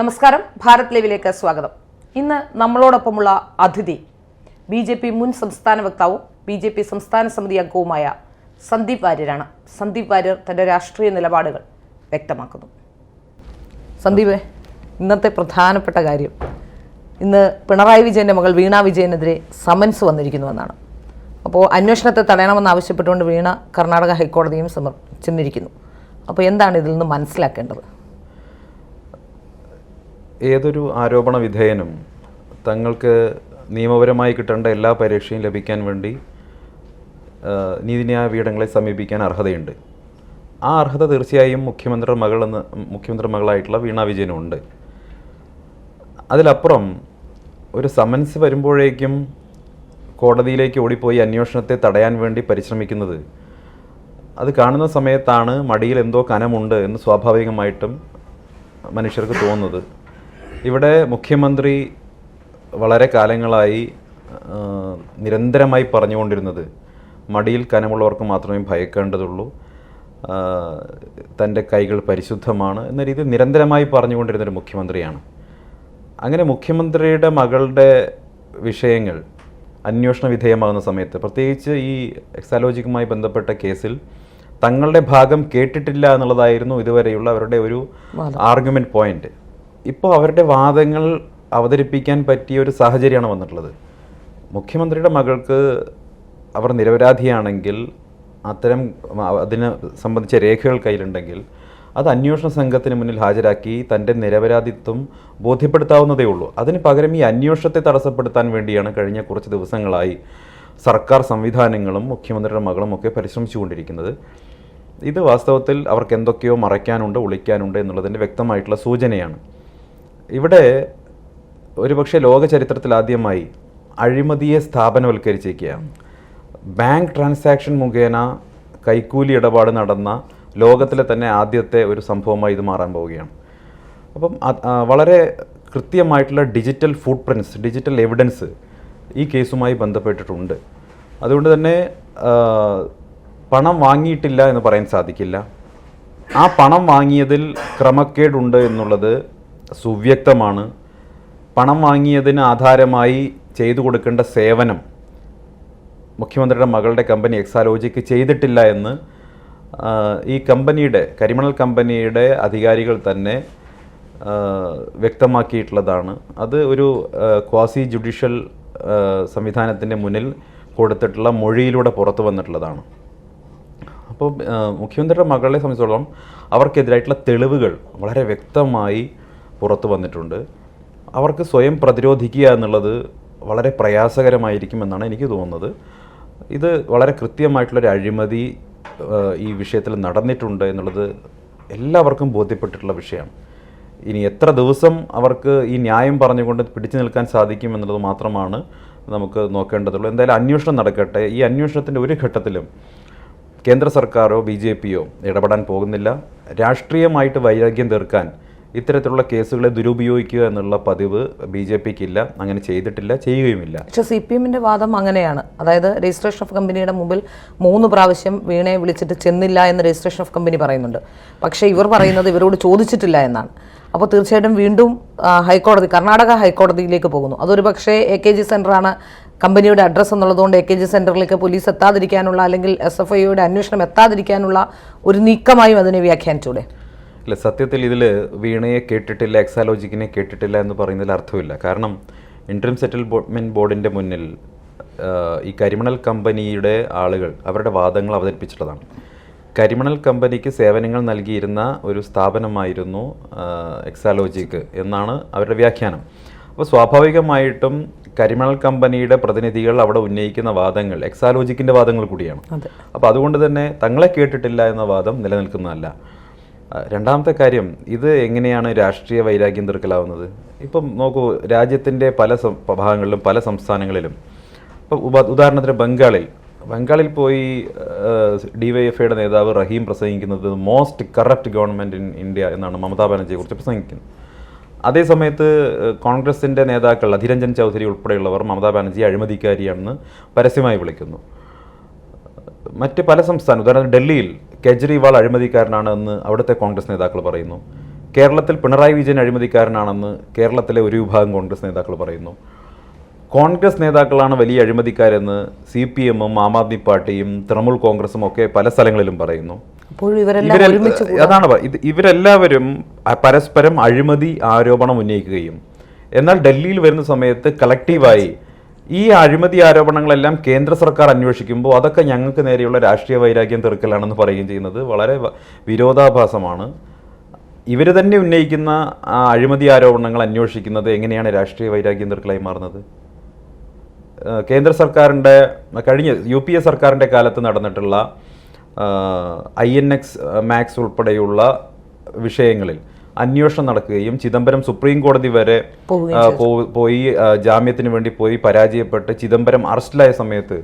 നമസ്കാരം, ഭാരത് ലൈവിലേക്ക് സ്വാഗതം. ഇന്ന് നമ്മളോടൊപ്പമുള്ള അതിഥി BJP മുൻ സംസ്ഥാന വക്താവും BJP സംസ്ഥാന സമിതി അംഗവുമായ സന്ദീപ് വാര്യരാണ്. സന്ദീപ് വാര്യർ തന്റെ രാഷ്ട്രീയ നിലപാടുകൾ വ്യക്തമാക്കുന്നു. സന്ദീപ്, ഇന്നത്തെ പ്രധാനപ്പെട്ട കാര്യം, ഇന്ന് പിണറായി വിജയന്റെ മകൾ വീണ വിജയനെതിരെ സമൻസ് വന്നിരിക്കുന്നുവെന്നാണ്. അപ്പോൾ അന്വേഷണത്തെ തടയണമെന്നാവശ്യപ്പെട്ടുകൊണ്ട് വീണ കർണാടക ഹൈക്കോടതിയും ചെന്നിരിക്കുന്നു. അപ്പോൾ എന്താണ് ഇതിൽ നിന്ന് മനസ്സിലാക്കേണ്ടത്? ഏതൊരു ആരോപണ വിധേയനും തങ്ങൾക്ക് നിയമപരമായി കിട്ടേണ്ട എല്ലാ പരിരക്ഷയും ലഭിക്കാൻ വേണ്ടി നീതിന്യായ പീഠങ്ങളെ സമീപിക്കാൻ അർഹതയുണ്ട്. ആ അർഹത തീർച്ചയായും മുഖ്യമന്ത്രി മകളായിട്ടുള്ള വീണ വിജയനുണ്ട്. അതിലപ്പുറം ഒരു സമൻസ് വരുമ്പോഴേക്കും കോടതിയിലേക്ക് ഓടിപ്പോയി അന്വേഷണത്തെ തടയാൻ വേണ്ടി പരിശ്രമിക്കുന്നത്, അത് കാണുന്ന സമയത്താണ് മടിയിൽ എന്തോ കനമുണ്ട് എന്ന് സ്വാഭാവികമായിട്ടും മനുഷ്യർക്ക് തോന്നുന്നത്. ഇവിടെ മുഖ്യമന്ത്രി വളരെ കാലങ്ങളായി നിരന്തരമായി പറഞ്ഞുകൊണ്ടിരുന്നത് മടിയിൽ കനമുള്ളവർക്ക് മാത്രമേ ഭയക്കേണ്ടതുള്ളൂ, തൻ്റെ കൈകൾ പരിശുദ്ധമാണ് എന്ന രീതിയിൽ നിരന്തരമായി പറഞ്ഞുകൊണ്ടിരുന്നൊരു മുഖ്യമന്ത്രിയാണ്. അങ്ങനെ മുഖ്യമന്ത്രിയുടെ മകളുടെ വിഷയങ്ങൾ അന്വേഷണ വിധേയമാകുന്ന സമയത്ത്, പ്രത്യേകിച്ച് ഈ എക്സാലോജിക്കുമായി ബന്ധപ്പെട്ട കേസിൽ തങ്ങളുടെ ഭാഗം കേട്ടിട്ടില്ല എന്നുള്ളതായിരുന്നു ഇതുവരെയുള്ള അവരുടെ ഒരു ആർഗ്യുമെൻറ്റ് പോയിന്റ്. ഇപ്പോൾ അവരുടെ വാദങ്ങൾ അവതരിപ്പിക്കാൻ പറ്റിയ ഒരു സാഹചര്യമാണ് വന്നിട്ടുള്ളത്. മുഖ്യമന്ത്രിയുടെ മകൾക്ക് അവർ നിരപരാധിയാണെങ്കിൽ, അത്തരം അതിനെ സംബന്ധിച്ച രേഖകൾ കയ്യിലുണ്ടെങ്കിൽ അത് അന്വേഷണ സംഘത്തിന് മുന്നിൽ ഹാജരാക്കി തൻ്റെ നിരപരാധിത്വം ബോധ്യപ്പെടുത്താവുന്നതേ ഉള്ളൂ. അതിന് പകരം ഈ അന്വേഷണത്തെ തടസ്സപ്പെടുത്താൻ വേണ്ടിയാണ് കഴിഞ്ഞ കുറച്ച് ദിവസങ്ങളായി സർക്കാർ സംവിധാനങ്ങളും മുഖ്യമന്ത്രിയുടെ മകളും ഒക്കെ പരിശ്രമിച്ചുകൊണ്ടിരിക്കുന്നത്. ഇത് വാസ്തവത്തിൽ അവർക്ക് എന്തൊക്കെയോ മറയ്ക്കാനുണ്ട്, ഒളിക്കാനുണ്ട് എന്നുള്ളതിൻ്റെ വ്യക്തമായിട്ടുള്ള സൂചനയാണ്. ഇവിടെ ഒരുപക്ഷെ ലോക ചരിത്രത്തിൽ ആദ്യമായി അഴിമതിയെ സ്ഥാപനവൽക്കരിച്ചിരിക്കുകയാണ്. ബാങ്ക് ട്രാൻസാക്ഷൻ മുഖേന കൈക്കൂലി ഇടപാട് നടന്ന ലോകത്തിലെ തന്നെ ആദ്യത്തെ ഒരു സംഭവമായി ഇത് മാറാൻ പോവുകയാണ്. അപ്പം വളരെ കൃത്യമായിട്ടുള്ള ഡിജിറ്റൽ ഫുട് പ്രിൻറ്റ്സ്, ഡിജിറ്റൽ എവിഡൻസ് ഈ കേസുമായി ബന്ധപ്പെട്ടിട്ടുണ്ട്. അതുകൊണ്ട് തന്നെ പണം വാങ്ങിയിട്ടില്ല എന്ന് പറയാൻ സാധിക്കില്ല. ആ പണം വാങ്ങിയതിൽ ക്രമക്കേടുണ്ട് എന്നുള്ളത് സുവ്യക്തമാണ്. പണം വാങ്ങിയതിന് ആധാരമായി ചെയ്തു കൊടുക്കേണ്ട സേവനം മുഖ്യമന്ത്രിയുടെ മകളുടെ കമ്പനി എക്സാലോജിക്ക് ചെയ്തിട്ടില്ല എന്ന് ഈ കമ്പനിയുടെ, കരിമണൽ കമ്പനിയുടെ അധികാരികൾ തന്നെ വ്യക്തമാക്കിയിട്ടുള്ളതാണ്. അത് ഒരു ക്വാസി ജുഡീഷ്യൽ സംവിധാനത്തിൻ്റെ മുന്നിൽ കൊടുത്തിട്ടുള്ള മൊഴിയിലൂടെ പുറത്തു വന്നിട്ടുള്ളതാണ്. അപ്പോൾ മുഖ്യമന്ത്രിയുടെ മകളെ സംബന്ധിച്ചിടത്തോളം അവർക്കെതിരായിട്ടുള്ള തെളിവുകൾ വളരെ വ്യക്തമായി പുറത്തു വന്നിട്ടുണ്ട്. അവർക്ക് സ്വയം പ്രതിരോധിക്കുക എന്നുള്ളത് വളരെ പ്രയാസകരമായിരിക്കുമെന്നാണ് എനിക്ക് തോന്നുന്നത്. ഇത് വളരെ കൃത്യമായിട്ടുള്ളൊരു അഴിമതി ഈ വിഷയത്തിൽ നടന്നിട്ടുണ്ട് എന്നുള്ളത് എല്ലാവർക്കും ബോധ്യപ്പെട്ടിട്ടുള്ള വിഷയമാണ്. ഇനി എത്ര ദിവസം അവർക്ക് ഈ ന്യായം പറഞ്ഞുകൊണ്ട് പിടിച്ചു നിൽക്കാൻ സാധിക്കും എന്നുള്ളത് മാത്രമാണ് നമുക്ക് നോക്കേണ്ടതുള്ളൂ. എന്തായാലും അന്വേഷണം നടക്കട്ടെ. ഈ അന്വേഷണത്തിൻ്റെ ഒരു ഘട്ടത്തിലും കേന്ദ്ര സർക്കാരോ BJPയോ ഇടപെടാൻ പോകുന്നില്ല. രാഷ്ട്രീയമായിട്ട് വൈരാഗ്യം തീർക്കാൻ ഇത്തരത്തിലുള്ള കേസുകളെ ദുരുപയോഗിക്കുക എന്നുള്ള പതിവ് BJPക്കില്ല, അങ്ങനെ ചെയ്തിട്ടില്ല, ചെയ്യുകയുമില്ല. പക്ഷേ CPMന്റെ വാദം അങ്ങനെയാണ്. അതായത് രജിസ്ട്രേഷൻ ഓഫ് കമ്പനിയുടെ മുമ്പിൽ 3 പ്രാവശ്യം വീണയെ വിളിച്ചിട്ട് ചെന്നില്ല എന്ന് രജിസ്ട്രേഷൻ ഓഫ് കമ്പനി പറയുന്നുണ്ട്. പക്ഷേ ഇവർ പറയുന്നത് ഇവരോട് ചോദിച്ചിട്ടില്ല എന്നാണ്. അപ്പോൾ തീർച്ചയായിട്ടും വീണ്ടും ഹൈക്കോടതി, കർണാടക ഹൈക്കോടതിയിലേക്ക് പോകുന്നു. അതൊരു പക്ഷേ AKG സെൻ്ററാണ് കമ്പനിയുടെ അഡ്രസ്സ് എന്നുള്ളതുകൊണ്ട് AKG സെൻ്ററിലേക്ക് പോലീസ് എത്താതിരിക്കാനുള്ള, അല്ലെങ്കിൽ SFIയുടെ അന്വേഷണം എത്താതിരിക്കാനുള്ള ഒരു നീക്കമായും അതിനെ വ്യാഖ്യാനിച്ചൂടെ? ഇല്ല, സത്യത്തിൽ ഇതിൽ വീണയെ കേട്ടിട്ടില്ല, എക്സാലോജിക്കിനെ കേട്ടിട്ടില്ല എന്ന് പറയുന്നതിൽ അർത്ഥമില്ല. കാരണം ഇൻട്രീം സെറ്റിൽമെൻറ്റ് ബോർഡിൻ്റെ മുന്നിൽ ഈ കരിമണൽ കമ്പനിയുടെ ആളുകൾ അവരുടെ വാദങ്ങൾ അവതരിപ്പിച്ചിട്ടുള്ളതാണ്. കരിമണൽ കമ്പനിക്ക് സേവനങ്ങൾ നൽകിയിരുന്ന ഒരു സ്ഥാപനമായിരുന്നു എക്സാലോജിക്ക് എന്നാണ് അവരുടെ വ്യാഖ്യാനം. അപ്പോൾ സ്വാഭാവികമായിട്ടും കരിമണൽ കമ്പനിയുടെ പ്രതിനിധികൾ അവിടെ ഉന്നയിക്കുന്ന വാദങ്ങൾ എക്സാലോജിക്കിൻ്റെ വാദങ്ങൾ കൂടിയാണ്. അപ്പോൾ അതുകൊണ്ട് തന്നെ തങ്ങളെ കേട്ടിട്ടില്ല എന്ന വാദം നിലനിൽക്കുന്നതല്ല. രണ്ടാമത്തെ കാര്യം, ഇത് എങ്ങനെയാണ് രാഷ്ട്രീയ വൈരാഗ്യം തീർക്കലാവുന്നത്? ഇപ്പം നോക്കൂ, രാജ്യത്തിൻ്റെ പല ഭാഗങ്ങളിലും പല സംസ്ഥാനങ്ങളിലും, ഇപ്പം ഉദാഹരണത്തിന് ബംഗാളിൽ പോയി DYFIയുടെ നേതാവ് റഹീം പ്രസംഗിക്കുന്നത് most corrupt government in India എന്നാണ് മമതാ ബാനർജിയെക്കുറിച്ച് പ്രസംഗിക്കുന്നത്. അതേസമയത്ത് കോൺഗ്രസിൻ്റെ നേതാക്കൾ അധിരഞ്ജൻ ചൗധരി ഉൾപ്പെടെയുള്ളവർ മമതാ ബാനർജി അഴിമതിക്കാരിയാണെന്ന് പരസ്യമായി വിളിക്കുന്നു. മറ്റ് പല സംസ്ഥാനം, ഉദാഹരണത്തിന് ഡൽഹിയിൽ കേജ്രിവാൾ അഴിമതിക്കാരനാണ് എന്ന് അവിടുത്തെ കോൺഗ്രസ് നേതാക്കൾ പറയുന്നു. കേരളത്തിൽ പിണറായി വിജയൻ അഴിമതിക്കാരനാണെന്ന് കേരളത്തിലെ ഒരു വിഭാഗം കോൺഗ്രസ് നേതാക്കൾ പറയുന്നു. കോൺഗ്രസ് നേതാക്കളാണ് വലിയ അഴിമതിക്കാരെന്ന് CPM-ഉം ആം ആദ്മി പാർട്ടിയും തൃണമൂൽ കോൺഗ്രസും ഒക്കെ പല സ്ഥലങ്ങളിലും പറയുന്നു. അതാണ് ഇവരെല്ലാവരും പരസ്പരം അഴിമതി ആരോപണം ഉന്നയിക്കുകയും എന്നാൽ ഡൽഹിയിൽ വരുന്ന സമയത്ത് കളക്റ്റീവായി ഈ അഴിമതി ആരോപണങ്ങളെല്ലാം കേന്ദ്ര സർക്കാർ അന്വേഷിക്കുമ്പോൾ അതൊക്കെ ഞങ്ങൾക്ക് നേരെയുള്ള രാഷ്ട്രീയ വൈരാഗ്യം തീർക്കലാണെന്ന് പറയുകയും ചെയ്യുന്നത് വളരെ വിരോധാഭാസമാണ്. ഇവർ തന്നെ ഉന്നയിക്കുന്ന ആ അഴിമതി ആരോപണങ്ങൾ അന്വേഷിക്കുന്നത് എങ്ങനെയാണ് രാഷ്ട്രീയ വൈരാഗ്യം തീർക്കലായി മാറുന്നത്? കേന്ദ്ര സർക്കാരിൻ്റെ കഴിഞ്ഞ UPA സർക്കാരിൻ്റെ കാലത്ത് നടന്നിട്ടുള്ള INX മാക്സ് ഉൾപ്പെടെയുള്ള വിഷയങ്ങളിൽ അന്വേഷണം നടക്കുകയും ചിദംബരം സുപ്രീം കോടതി വരെ പോയി ജാമ്യത്തിന് വേണ്ടി പോയി പരാജയപ്പെട്ട് ചിദംബരം അറസ്റ്റിലായ സമയത്ത്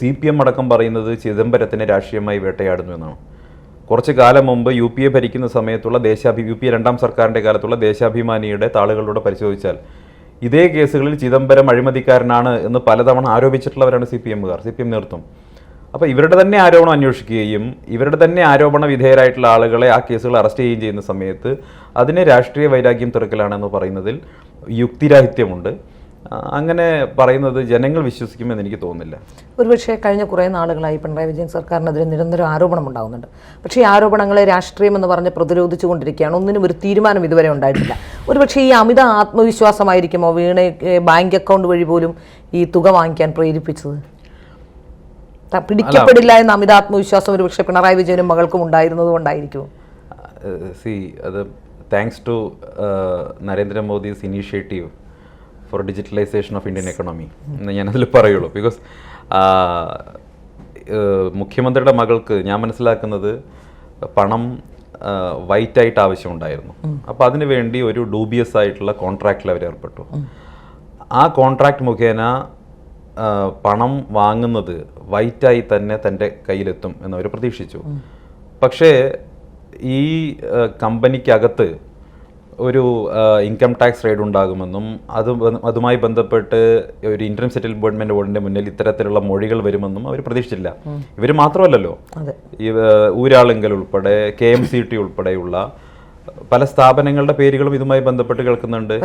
CPM അടക്കം പറയുന്നത് ചിദംബരത്തിനെ രാഷ്ട്രീയമായി വേട്ടയാടുന്നു എന്നാണ്. കുറച്ച് കാലം മുമ്പ് UPA ഭരിക്കുന്ന സമയത്തുള്ള UPA രണ്ടാം സർക്കാരിൻ്റെ കാലത്തുള്ള ദേശാഭിമാനിയുടെ താളുകളിലൂടെ പരിശോധിച്ചാൽ ഇതേ കേസുകളിൽ ചിദംബരം അഴിമതിക്കാരനാണ് എന്ന് പലതവണ ആരോപിച്ചിട്ടുള്ളവരാണ് CPM നേതൃത്വം. അപ്പോൾ ഇവരുടെ തന്നെ ആരോപണം അന്വേഷിക്കുകയും ഇവരുടെ തന്നെ ആരോപണ വിധേയരായിട്ടുള്ള ആളുകളെ ആ കേസുകൾ അറസ്റ്റ് ചെയ്യുകയും ചെയ്യുന്ന സമയത്ത് അതിനെ രാഷ്ട്രീയ വൈരാഗ്യം തീർക്കലാണെന്ന് പറയുന്നതിൽ യുക്തിരാഹിത്യമുണ്ട്. അങ്ങനെ പറയുന്നത് ജനങ്ങൾ വിശ്വസിക്കുമെന്ന് എനിക്ക് തോന്നുന്നില്ല. ഒരുപക്ഷെ കഴിഞ്ഞ കുറേ നാളുകളായി പിണറായി വിജയൻ സർക്കാരിനെതിരെ നിരന്തരം ആരോപണം ഉണ്ടാകുന്നുണ്ട്. പക്ഷേ ഈ ആരോപണങ്ങളെ രാഷ്ട്രീയമെന്ന് പറഞ്ഞ് പ്രതിരോധിച്ചുകൊണ്ടിരിക്കുകയാണ്. ഒന്നിനും ഒരു തീരുമാനം ഇതുവരെ ഉണ്ടായിട്ടില്ല. ഒരുപക്ഷെ ഈ അമിത ആത്മവിശ്വാസമായിരിക്കുമോ വീണയെ ബാങ്ക് അക്കൗണ്ട് വഴി പോലും ഈ തുക വാങ്ങിക്കാൻ പ്രേരിപ്പിച്ചത്? പിടിക്കപ്പെടില്ല എന്ന അമിത ആത്മവിശ്വാസം ഒരുപക്ഷെ പിണറായി വിജയനും മകൾക്കും ഉണ്ടായിരുന്നത് കൊണ്ടായിരിക്കും. അത് thanks to നരേന്ദ്രമോദീസ് initiative four digitalisation of Indian economy എന്ന് ഞാനതിൽ പറയുള്ളൂ. ബിക്കോസ് മുഖ്യമന്ത്രിയുടെ മകൾക്ക് ഞാൻ മനസ്സിലാക്കുന്നത് പണം വൈറ്റായിട്ട് ആവശ്യമുണ്ടായിരുന്നു. അപ്പോൾ അതിനു വേണ്ടി ഒരു ഡൂബിയസ് ആയിട്ടുള്ള കോൺട്രാക്റ്റിൽ അവർ ഏർപ്പെട്ടു. ആ കോൺട്രാക്ട് മുഖേന പണം വാങ്ങുന്നത് വൈറ്റായി തന്നെ തൻ്റെ കയ്യിലെത്തും എന്നവർ പ്രതീക്ഷിച്ചു. പക്ഷേ ഈ കമ്പനിക്കകത്ത് ഒരു ഇൻകം ടാക്സ് റെയ്ഡ് ഉണ്ടാകുമെന്നും അതുമായി ബന്ധപ്പെട്ട് ഒരു ഇൻറ്ററിം സെറ്റിൽമെന്റ് ബോർഡിന്റെ മുന്നിൽ ഇത്തരത്തിലുള്ള മൊഴികൾ വരുമെന്നും അവർ പ്രതീക്ഷിച്ചില്ല. ഇവർ മാത്രമല്ലല്ലോ, ഈ ഊരാളുങ്കൽ ഉൾപ്പെടെ KMCT ഉൾപ്പെടെയുള്ള പല സ്ഥാപനങ്ങളുടെ പേരുകളും ഇതുമായി ബന്ധപ്പെട്ട് കേൾക്കുന്നുണ്ട്.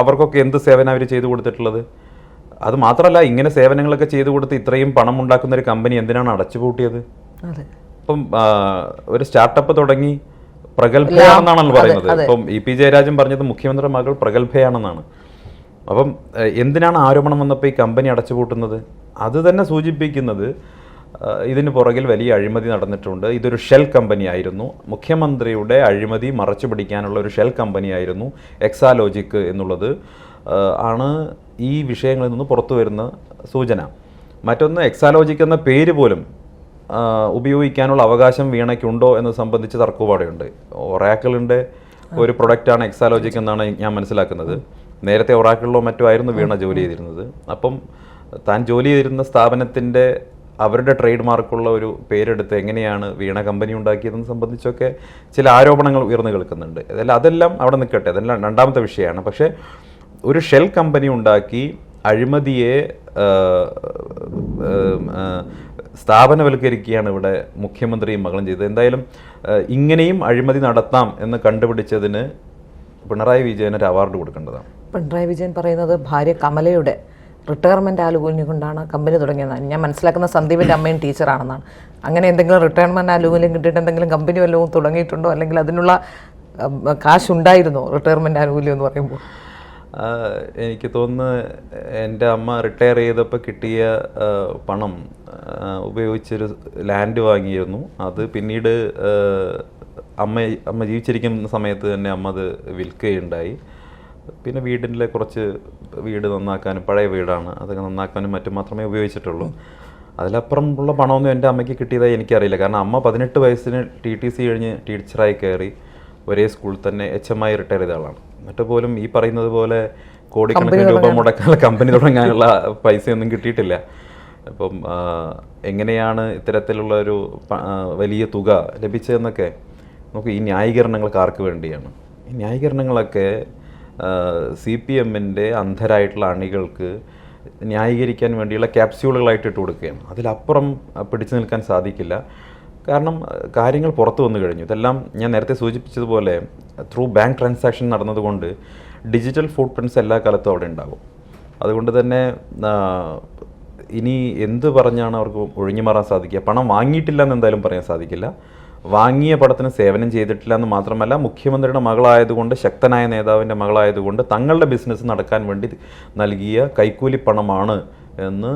അവർക്കൊക്കെ എന്ത് സേവനം അവർ ചെയ്തു കൊടുത്തിട്ടുള്ളത്? അത് മാത്രമല്ല, ഇങ്ങനെ സേവനങ്ങളൊക്കെ ചെയ്തു കൊടുത്ത് ഇത്രയും പണം ഉണ്ടാക്കുന്ന ഒരു കമ്പനി എന്തിനാണ് അടച്ചുപൂട്ടിയത്? ഇപ്പം ഒരു സ്റ്റാർട്ടപ്പ് തുടങ്ങി പ്രഗത്ഭയാണെന്നാണല്ലോ പറയുന്നത്. ഇപ്പം EP ജയരാജൻ പറഞ്ഞത് മുഖ്യമന്ത്രിയുടെ മകൾ പ്രഗത്ഭയാണെന്നാണ്. അപ്പം എന്തിനാണ് ആരോപണം വന്നപ്പോൾ ഈ കമ്പനി അടച്ചുപൂട്ടുന്നത്? അത് തന്നെ സൂചിപ്പിക്കുന്നത് ഇതിന് പുറകിൽ വലിയ അഴിമതി നടന്നിട്ടുണ്ട്. ഇതൊരു ഷെൽ കമ്പനി ആയിരുന്നു. മുഖ്യമന്ത്രിയുടെ അഴിമതി മറച്ചു പിടിക്കാനുള്ള ഒരു ഷെൽ കമ്പനി ആയിരുന്നു എക്സാലോജിക് എന്നുള്ളത് ആണ് ഈ വിഷയങ്ങളിൽ നിന്ന് പുറത്തു വരുന്ന സൂചന. മറ്റൊന്ന്, എക്സാലോജിക് എന്ന പേര് പോലും ഉപയോഗിക്കാനുള്ള അവകാശം വീണയ്ക്കുണ്ടോ എന്ന് സംബന്ധിച്ച് തർക്കപാടുണ്ട്. ഒറാക്കിളിൻ്റെ ഒരു പ്രൊഡക്റ്റാണ് എക്സാലോജിക് എന്നാണ് ഞാൻ മനസ്സിലാക്കുന്നത്. നേരത്തെ ഒറാക്കിളിലോ മറ്റോ ആയിരുന്നു വീണ ജോലി ചെയ്തിരുന്നത്. അപ്പം താൻ ജോലി ചെയ്തിരുന്ന സ്ഥാപനത്തിൻ്റെ അവരുടെ ട്രേഡ് മാർക്കുള്ള ഒരു പേരെടുത്ത് എങ്ങനെയാണ് വീണ കമ്പനി ഉണ്ടാക്കിയതെന്ന് സംബന്ധിച്ചൊക്കെ ചില ആരോപണങ്ങൾ ഉയർന്നു കേൾക്കുന്നുണ്ട്. അതെല്ലാം അവിടെ നിൽക്കട്ടെ, അതെല്ലാം രണ്ടാമത്തെ വിഷയമാണ്. പക്ഷേ ഒരു ഷെൽ കമ്പനി ഉണ്ടാക്കി അഴിമതിയെ സ്ഥാപനവൽക്കരിക്കുകയാണ് ഇവിടെ മുഖ്യമന്ത്രിയും മകളും ചെയ്തത്. എന്തായാലും ഇങ്ങനെയും അഴിമതി നടത്താം എന്ന് കണ്ടുപിടിച്ചതിന് പിണറായി വിജയന് ഒരു അവാർഡ് കൊടുക്കേണ്ടതാണ്. പിണറായി വിജയൻ പറയുന്നത് ഭാര്യ കമലയുടെ റിട്ടയർമെൻറ്റ് ആനുകൂല്യം കൊണ്ടാണ് കമ്പനി തുടങ്ങിയതാണ്. ഞാൻ മനസ്സിലാക്കുന്ന സന്ദീപിൻ്റെ അമ്മയും ടീച്ചറാണെന്നാണ്. അങ്ങനെ എന്തെങ്കിലും റിട്ടയർമെൻറ്റ് ആനുകൂല്യം കിട്ടിയിട്ട് എന്തെങ്കിലും കമ്പനി വല്ലതും തുടങ്ങിയിട്ടുണ്ടോ? അല്ലെങ്കിൽ അതിനുള്ള കാശുണ്ടായിരുന്നോ റിട്ടയർമെൻറ്റ് ആനുകൂല്യം എന്ന് പറയുമ്പോൾ? എനിക്ക് തോന്നുന്നു എൻ്റെ അമ്മ റിട്ടയർ ചെയ്തപ്പോൾ കിട്ടിയ പണം ഉപയോഗിച്ചൊരു ലാൻഡ് വാങ്ങിയിരുന്നു. അത് പിന്നീട് അമ്മ ജീവിച്ചിരിക്കുന്ന സമയത്ത് തന്നെ അമ്മ അത് വിൽക്കുകയുണ്ടായി. പിന്നെ വീട് നന്നാക്കാനും, പഴയ വീടാണ്, അതൊക്കെ നന്നാക്കാനും മറ്റും മാത്രമേ ഉപയോഗിച്ചിട്ടുള്ളൂ. അതിലപ്പുറമുള്ള പണമൊന്നും എൻ്റെ അമ്മയ്ക്ക് കിട്ടിയതായി എനിക്കറിയില്ല. കാരണം അമ്മ 18 വയസ്സിന് TTC കഴിഞ്ഞ് ടീച്ചറായി കയറി ഒരേ സ്കൂളിൽ തന്നെ HM ആയി റിട്ടയർ ചെയ്ത ആളാണ്. എന്നിട്ട് പോലും ഈ പറയുന്നത് പോലെ കോടിക്കണക്കിന് രൂപ മുടക്കാനുള്ള കമ്പനി തുടങ്ങാനുള്ള പൈസയൊന്നും കിട്ടിയിട്ടില്ല. അപ്പം എങ്ങനെയാണ് ഇത്തരത്തിലുള്ള ഒരു വലിയ തുക ലഭിച്ചതെന്നൊക്കെ നമുക്ക് ഈ ന്യായീകരണങ്ങൾക്ക് ആർക്ക് വേണ്ടിയാണ്? ഈ ന്യായീകരണങ്ങളൊക്കെ CPM-ൻ്റെ അന്ധരായിട്ടുള്ള അണികൾക്ക് ന്യായീകരിക്കാൻ വേണ്ടിയുള്ള ക്യാപ്സ്യൂളുകളായിട്ട് ഇട്ട് കൊടുക്കുകയാണ്. അതിലപ്പുറം പിടിച്ചു നിൽക്കാൻ സാധിക്കില്ല. കാരണം കാര്യങ്ങൾ പുറത്തു വന്നു കഴിഞ്ഞു. ഇതെല്ലാം ഞാൻ നേരത്തെ സൂചിപ്പിച്ചതുപോലെ ത്രൂ ബാങ്ക് ട്രാൻസാക്ഷൻ നടന്നതുകൊണ്ട് ഡിജിറ്റൽ ഫുട് പ്രിൻറ്റ്സ് എല്ലാ കാലത്തും അവിടെ ഉണ്ടാകും. അതുകൊണ്ട് തന്നെ ഇനി എന്ത് പറഞ്ഞാണ് അവർക്ക് ഒഴിഞ്ഞു മാറാൻ സാധിക്കുക? പണം വാങ്ങിയിട്ടില്ല എന്ന് എന്തായാലും പറയാൻ സാധിക്കില്ല. വാങ്ങിയ പണത്തിന് സേവനം ചെയ്തിട്ടില്ല എന്ന് മാത്രമല്ല, മുഖ്യമന്ത്രിയുടെ മകളായതുകൊണ്ട്, ശക്തനായ നേതാവിൻ്റെ മകളായതുകൊണ്ട് തങ്ങളുടെ ബിസിനസ് നടക്കാൻ വേണ്ടി നൽകിയ കൈക്കൂലി പണമാണ് എന്ന്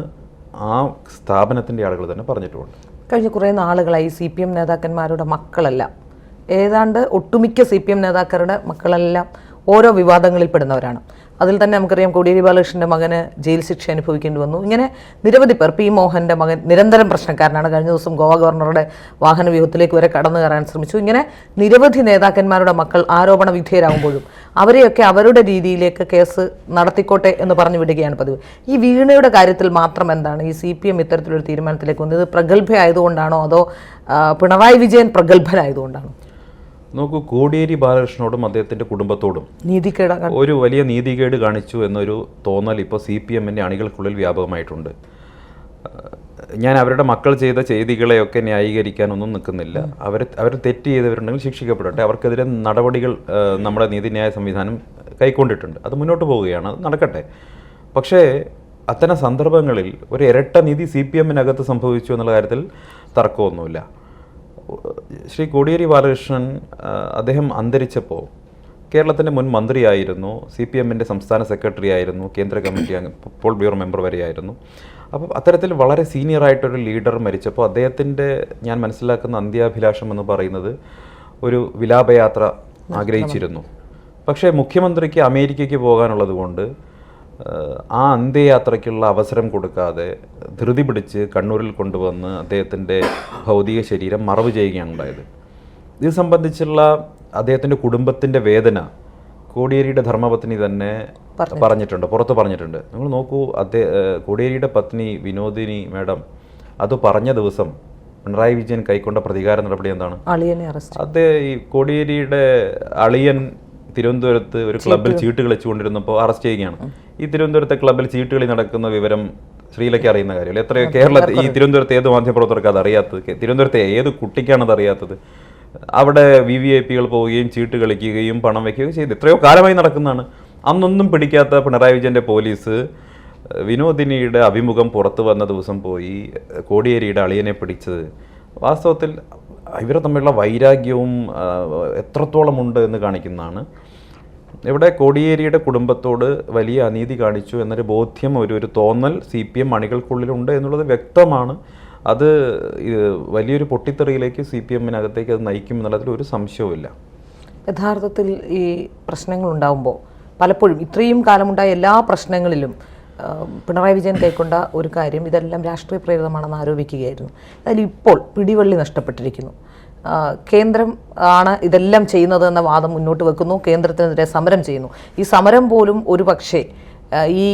ആ സ്ഥാപനത്തിൻ്റെ ആളുകൾ തന്നെ പറഞ്ഞിട്ടുമുണ്ട്. കഴിഞ്ഞ കുറേ നാളുകളായി CPM നേതാക്കന്മാരുടെ മക്കളെല്ലാം, ഏതാണ്ട് ഒട്ടുമിക്ക CPM നേതാക്കളുടെ മക്കളെല്ലാം ഓരോ വിവാദങ്ങളിൽ പെടുന്നവരാണ്. അതിൽ തന്നെ നമുക്കറിയാം കോടിയേരി ബാലകൃഷ്ണൻ്റെ മകന് ജയിൽ ശിക്ഷ അനുഭവിക്കേണ്ടി വന്നു. ഇങ്ങനെ നിരവധി പേർ, P. മോഹൻ്റെ മകൻ നിരന്തരം പ്രശ്നക്കാരനാണ്. കഴിഞ്ഞ ദിവസം ഗോവ ഗവർണറുടെ വാഹന വ്യൂഹത്തിലേക്ക് വരെ കടന്നു കയറാൻ ശ്രമിച്ചു. ഇങ്ങനെ നിരവധി നേതാക്കന്മാരുടെ മക്കൾ ആരോപണ വിധേയരാകുമ്പോഴും അവരെയൊക്കെ അവരുടെ രീതിയിലേക്ക് കേസ് നടത്തിക്കോട്ടെ എന്ന് പറഞ്ഞു വിടുകയാണ് പതിവ്. ഈ വീണയുടെ കാര്യത്തിൽ മാത്രം എന്താണ് ഈ CPM ഇത്തരത്തിലൊരു തീരുമാനത്തിലേക്ക് വന്നത്? ഇത് പ്രഗത്ഭയായതുകൊണ്ടാണോ അതോ പിണറായി വിജയൻ പ്രഗത്ഭനായതുകൊണ്ടാണോ? നോക്കൂ, കോടിയേരി ബാലകൃഷ്ണനോടും അദ്ദേഹത്തിൻ്റെ കുടുംബത്തോടും ഒരു വലിയ നീതികേട് കാണിച്ചു എന്നൊരു തോന്നൽ ഇപ്പോൾ CPMൻ്റെ അണികൾക്കുള്ളിൽ വ്യാപകമായിട്ടുണ്ട്. ഞാൻ അവരുടെ മക്കൾ ചെയ്ത ചെയ്തികളെയൊക്കെ ന്യായീകരിക്കാനൊന്നും നിൽക്കുന്നില്ല. അവർ തെറ്റ് ചെയ്തവരുണ്ടെങ്കിൽ ശിക്ഷിക്കപ്പെടട്ടെ. അവർക്കെതിരെ നടപടികൾ നമ്മുടെ നീതിന്യായ സംവിധാനം കൈക്കൊണ്ടിട്ടുണ്ട്. അത് മുന്നോട്ട് പോവുകയാണ്, അത് നടക്കട്ടെ. പക്ഷേ അത്തരം സന്ദർഭങ്ങളിൽ ഒരു ഇരട്ട നീതി CPMനകത്ത് സംഭവിച്ചു എന്നുള്ള കാര്യത്തിൽ തർക്കമൊന്നുമില്ല. ശ്രീ കോടിയേരി ബാലകൃഷ്ണൻ അദ്ദേഹം അന്തരിച്ചപ്പോൾ കേരളത്തിൻ്റെ മുൻ മന്ത്രിയായിരുന്നു, CPMൻ്റെ സംസ്ഥാന സെക്രട്ടറി ആയിരുന്നു, കേന്ദ്ര കമ്മിറ്റി പോൾ ബ്യൂറോ മെമ്പർ വരെയായിരുന്നു. അപ്പോൾ അത്തരത്തിൽ വളരെ സീനിയറായിട്ടൊരു ലീഡർ മരിച്ചപ്പോൾ അദ്ദേഹത്തിൻ്റെ, ഞാൻ മനസ്സിലാക്കുന്ന അന്ത്യാഭിലാഷം എന്ന് പറയുന്നത് ഒരു വിലാപയാത്ര ആഗ്രഹിച്ചിരുന്നു. പക്ഷേ മുഖ്യമന്ത്രിക്ക് അമേരിക്കയ്ക്ക് പോകാനുള്ളത് കൊണ്ട് ആ അന്ത്യയാത്രയ്ക്കുള്ള അവസരം കൊടുക്കാതെ ധൃതി പിടിച്ച് കണ്ണൂരിൽ കൊണ്ടുവന്ന് അദ്ദേഹത്തിൻ്റെ ഭൗതിക ശരീരം മറവ് ചെയ്യുകയാണ് ഉണ്ടായത്. ഇത് സംബന്ധിച്ചുള്ള അദ്ദേഹത്തിൻ്റെ കുടുംബത്തിൻ്റെ വേദന കോടിയേരിയുടെ ധർമ്മപത്നി തന്നെ പുറത്ത് പറഞ്ഞിട്ടുണ്ട്. നിങ്ങൾ നോക്കൂ, കോടിയേരിയുടെ പത്നി വിനോദിനി മാഡം അത് പറഞ്ഞ ദിവസം പിണറായി വിജയൻ കൈക്കൊണ്ട പ്രതികാര നടപടി എന്താണ്? ഈ കോടിയേരിയുടെ അളിയൻ തിരുവനന്തപുരത്ത് ഒരു ക്ലബ്ബിൽ ചീട്ട് കളിച്ചുകൊണ്ടിരുന്നപ്പോൾ അറസ്റ്റ് ചെയ്യുകയാണ്. ഈ തിരുവനന്തപുരത്തെ ക്ലബ്ബിൽ ചീട്ടുകളി നടക്കുന്ന വിവരം ശ്രീലയ്ക്ക് അറിയുന്ന കാര്യമല്ല. എത്രയോ കേരളത്തിൽ ഈ തിരുവനന്തപുരത്ത് ഏത് മാധ്യമപ്രവർത്തകർക്ക് അത് അറിയാത്തത്? തിരുവനന്തപുരത്തെ ഏത് കുട്ടിക്കാണത് അറിയാത്തത്? അവിടെ VVIPകൾ പോവുകയും ചീട്ട് കളിക്കുകയും പണം വയ്ക്കുകയും ചെയ്ത് എത്രയോ കാലമായി നടക്കുന്നതാണ്. അന്നൊന്നും പിടിക്കാത്ത പിണറായി വിജയൻ്റെ പോലീസ് വിനോദിനിയുടെ അഭിമുഖം പുറത്തു വന്ന ദിവസം പോയി കോടിയേരിയുടെ അളിയനെ പിടിച്ചത് വാസ്തവത്തിൽ ഇവർ തമ്മിലുള്ള വൈരാഗ്യവും എത്രത്തോളം ഉണ്ട് എന്ന് കാണിക്കുന്നതാണ്. ഇവിടെ കോടിയേരിയുടെ കുടുംബത്തോട് വലിയ അനീതി കാണിച്ചു എന്നൊരു ബോധ്യം, ഒരു തോന്നൽ CPM അണികൾക്കുള്ളിലുണ്ട് എന്നുള്ളത് വ്യക്തമാണ്. അത് വലിയൊരു പൊട്ടിത്തെറിയിലേക്ക് CPMനകത്തേക്ക് അത് നയിക്കും എന്നുള്ളതിൽ ഒരു സംശയവുമില്ല. യഥാർത്ഥത്തിൽ ഈ പ്രശ്നങ്ങൾ ഉണ്ടാകുമ്പോൾ പലപ്പോഴും ഇത്രയും കാലമുണ്ടായ എല്ലാ പ്രശ്നങ്ങളിലും പിണറായി വിജയൻ കൈക്കൊണ്ട ഒരു കാര്യം ഇതെല്ലാം രാഷ്ട്രീയ പ്രേരിതമാണെന്ന് ആരോപിക്കുകയായിരുന്നു. അതിൽ ഇപ്പോൾ പിടിവള്ളി നഷ്ടപ്പെട്ടിരിക്കുന്നു. കേന്ദ്രം ആണ് ഇതെല്ലാം ചെയ്യുന്നത് എന്ന വാദം മുന്നോട്ട് വെക്കുന്നു. കേന്ദ്രത്തിനെതിരെ സമരം ചെയ്യുന്നു. ഈ സമരം പോലും ഒരു പക്ഷേ ഈ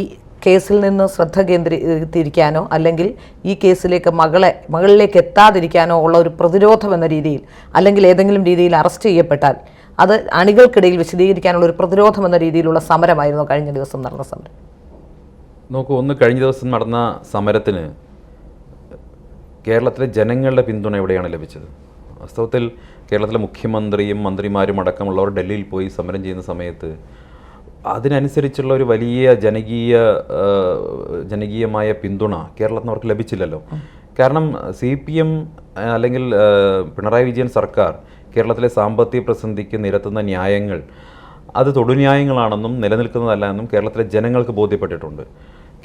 കേസിൽ നിന്ന് ശ്രദ്ധ കേന്ദ്രീകരിക്കാനോ അല്ലെങ്കിൽ ഈ കേസിലേക്ക് മകളിലേക്ക് എത്താതിരിക്കാനോ ഉള്ള ഒരു പ്രതിരോധം എന്ന രീതിയിൽ, അല്ലെങ്കിൽ ഏതെങ്കിലും രീതിയിൽ അറസ്റ്റ് ചെയ്യപ്പെട്ടാൽ അത് അണികൾക്കിടയിൽ വിശദീകരിക്കാനുള്ള ഒരു പ്രതിരോധം എന്ന രീതിയിലുള്ള സമരമായിരുന്നു കഴിഞ്ഞ ദിവസം നടന്ന സമരം. നോക്കൂ, കഴിഞ്ഞ ദിവസം നടന്ന സമരത്തിന് കേരളത്തിലെ ജനങ്ങളുടെ പിന്തുണ എവിടെയാണ് ലഭിച്ചത്? വാസ്തവത്തിൽ കേരളത്തിലെ മുഖ്യമന്ത്രിയും മന്ത്രിമാരും അടക്കമുള്ളവർ ഡൽഹിയിൽ പോയി സമരം ചെയ്യുന്ന സമയത്ത് അതിനനുസരിച്ചുള്ള ഒരു വലിയ ജനകീയമായ പിന്തുണ കേരളത്തിന് അവർക്ക് ലഭിച്ചില്ലല്ലോ. കാരണം CPM അല്ലെങ്കിൽ പിണറായി വിജയൻ സർക്കാർ കേരളത്തിലെ സാമ്പത്തിക പ്രതിസന്ധിക്ക് നിരത്തുന്ന ന്യായങ്ങൾ അത് തൊടുന്യായങ്ങളാണെന്നും നിലനിൽക്കുന്നതല്ല എന്നും കേരളത്തിലെ ജനങ്ങൾക്ക് ബോധ്യപ്പെട്ടിട്ടുണ്ട്.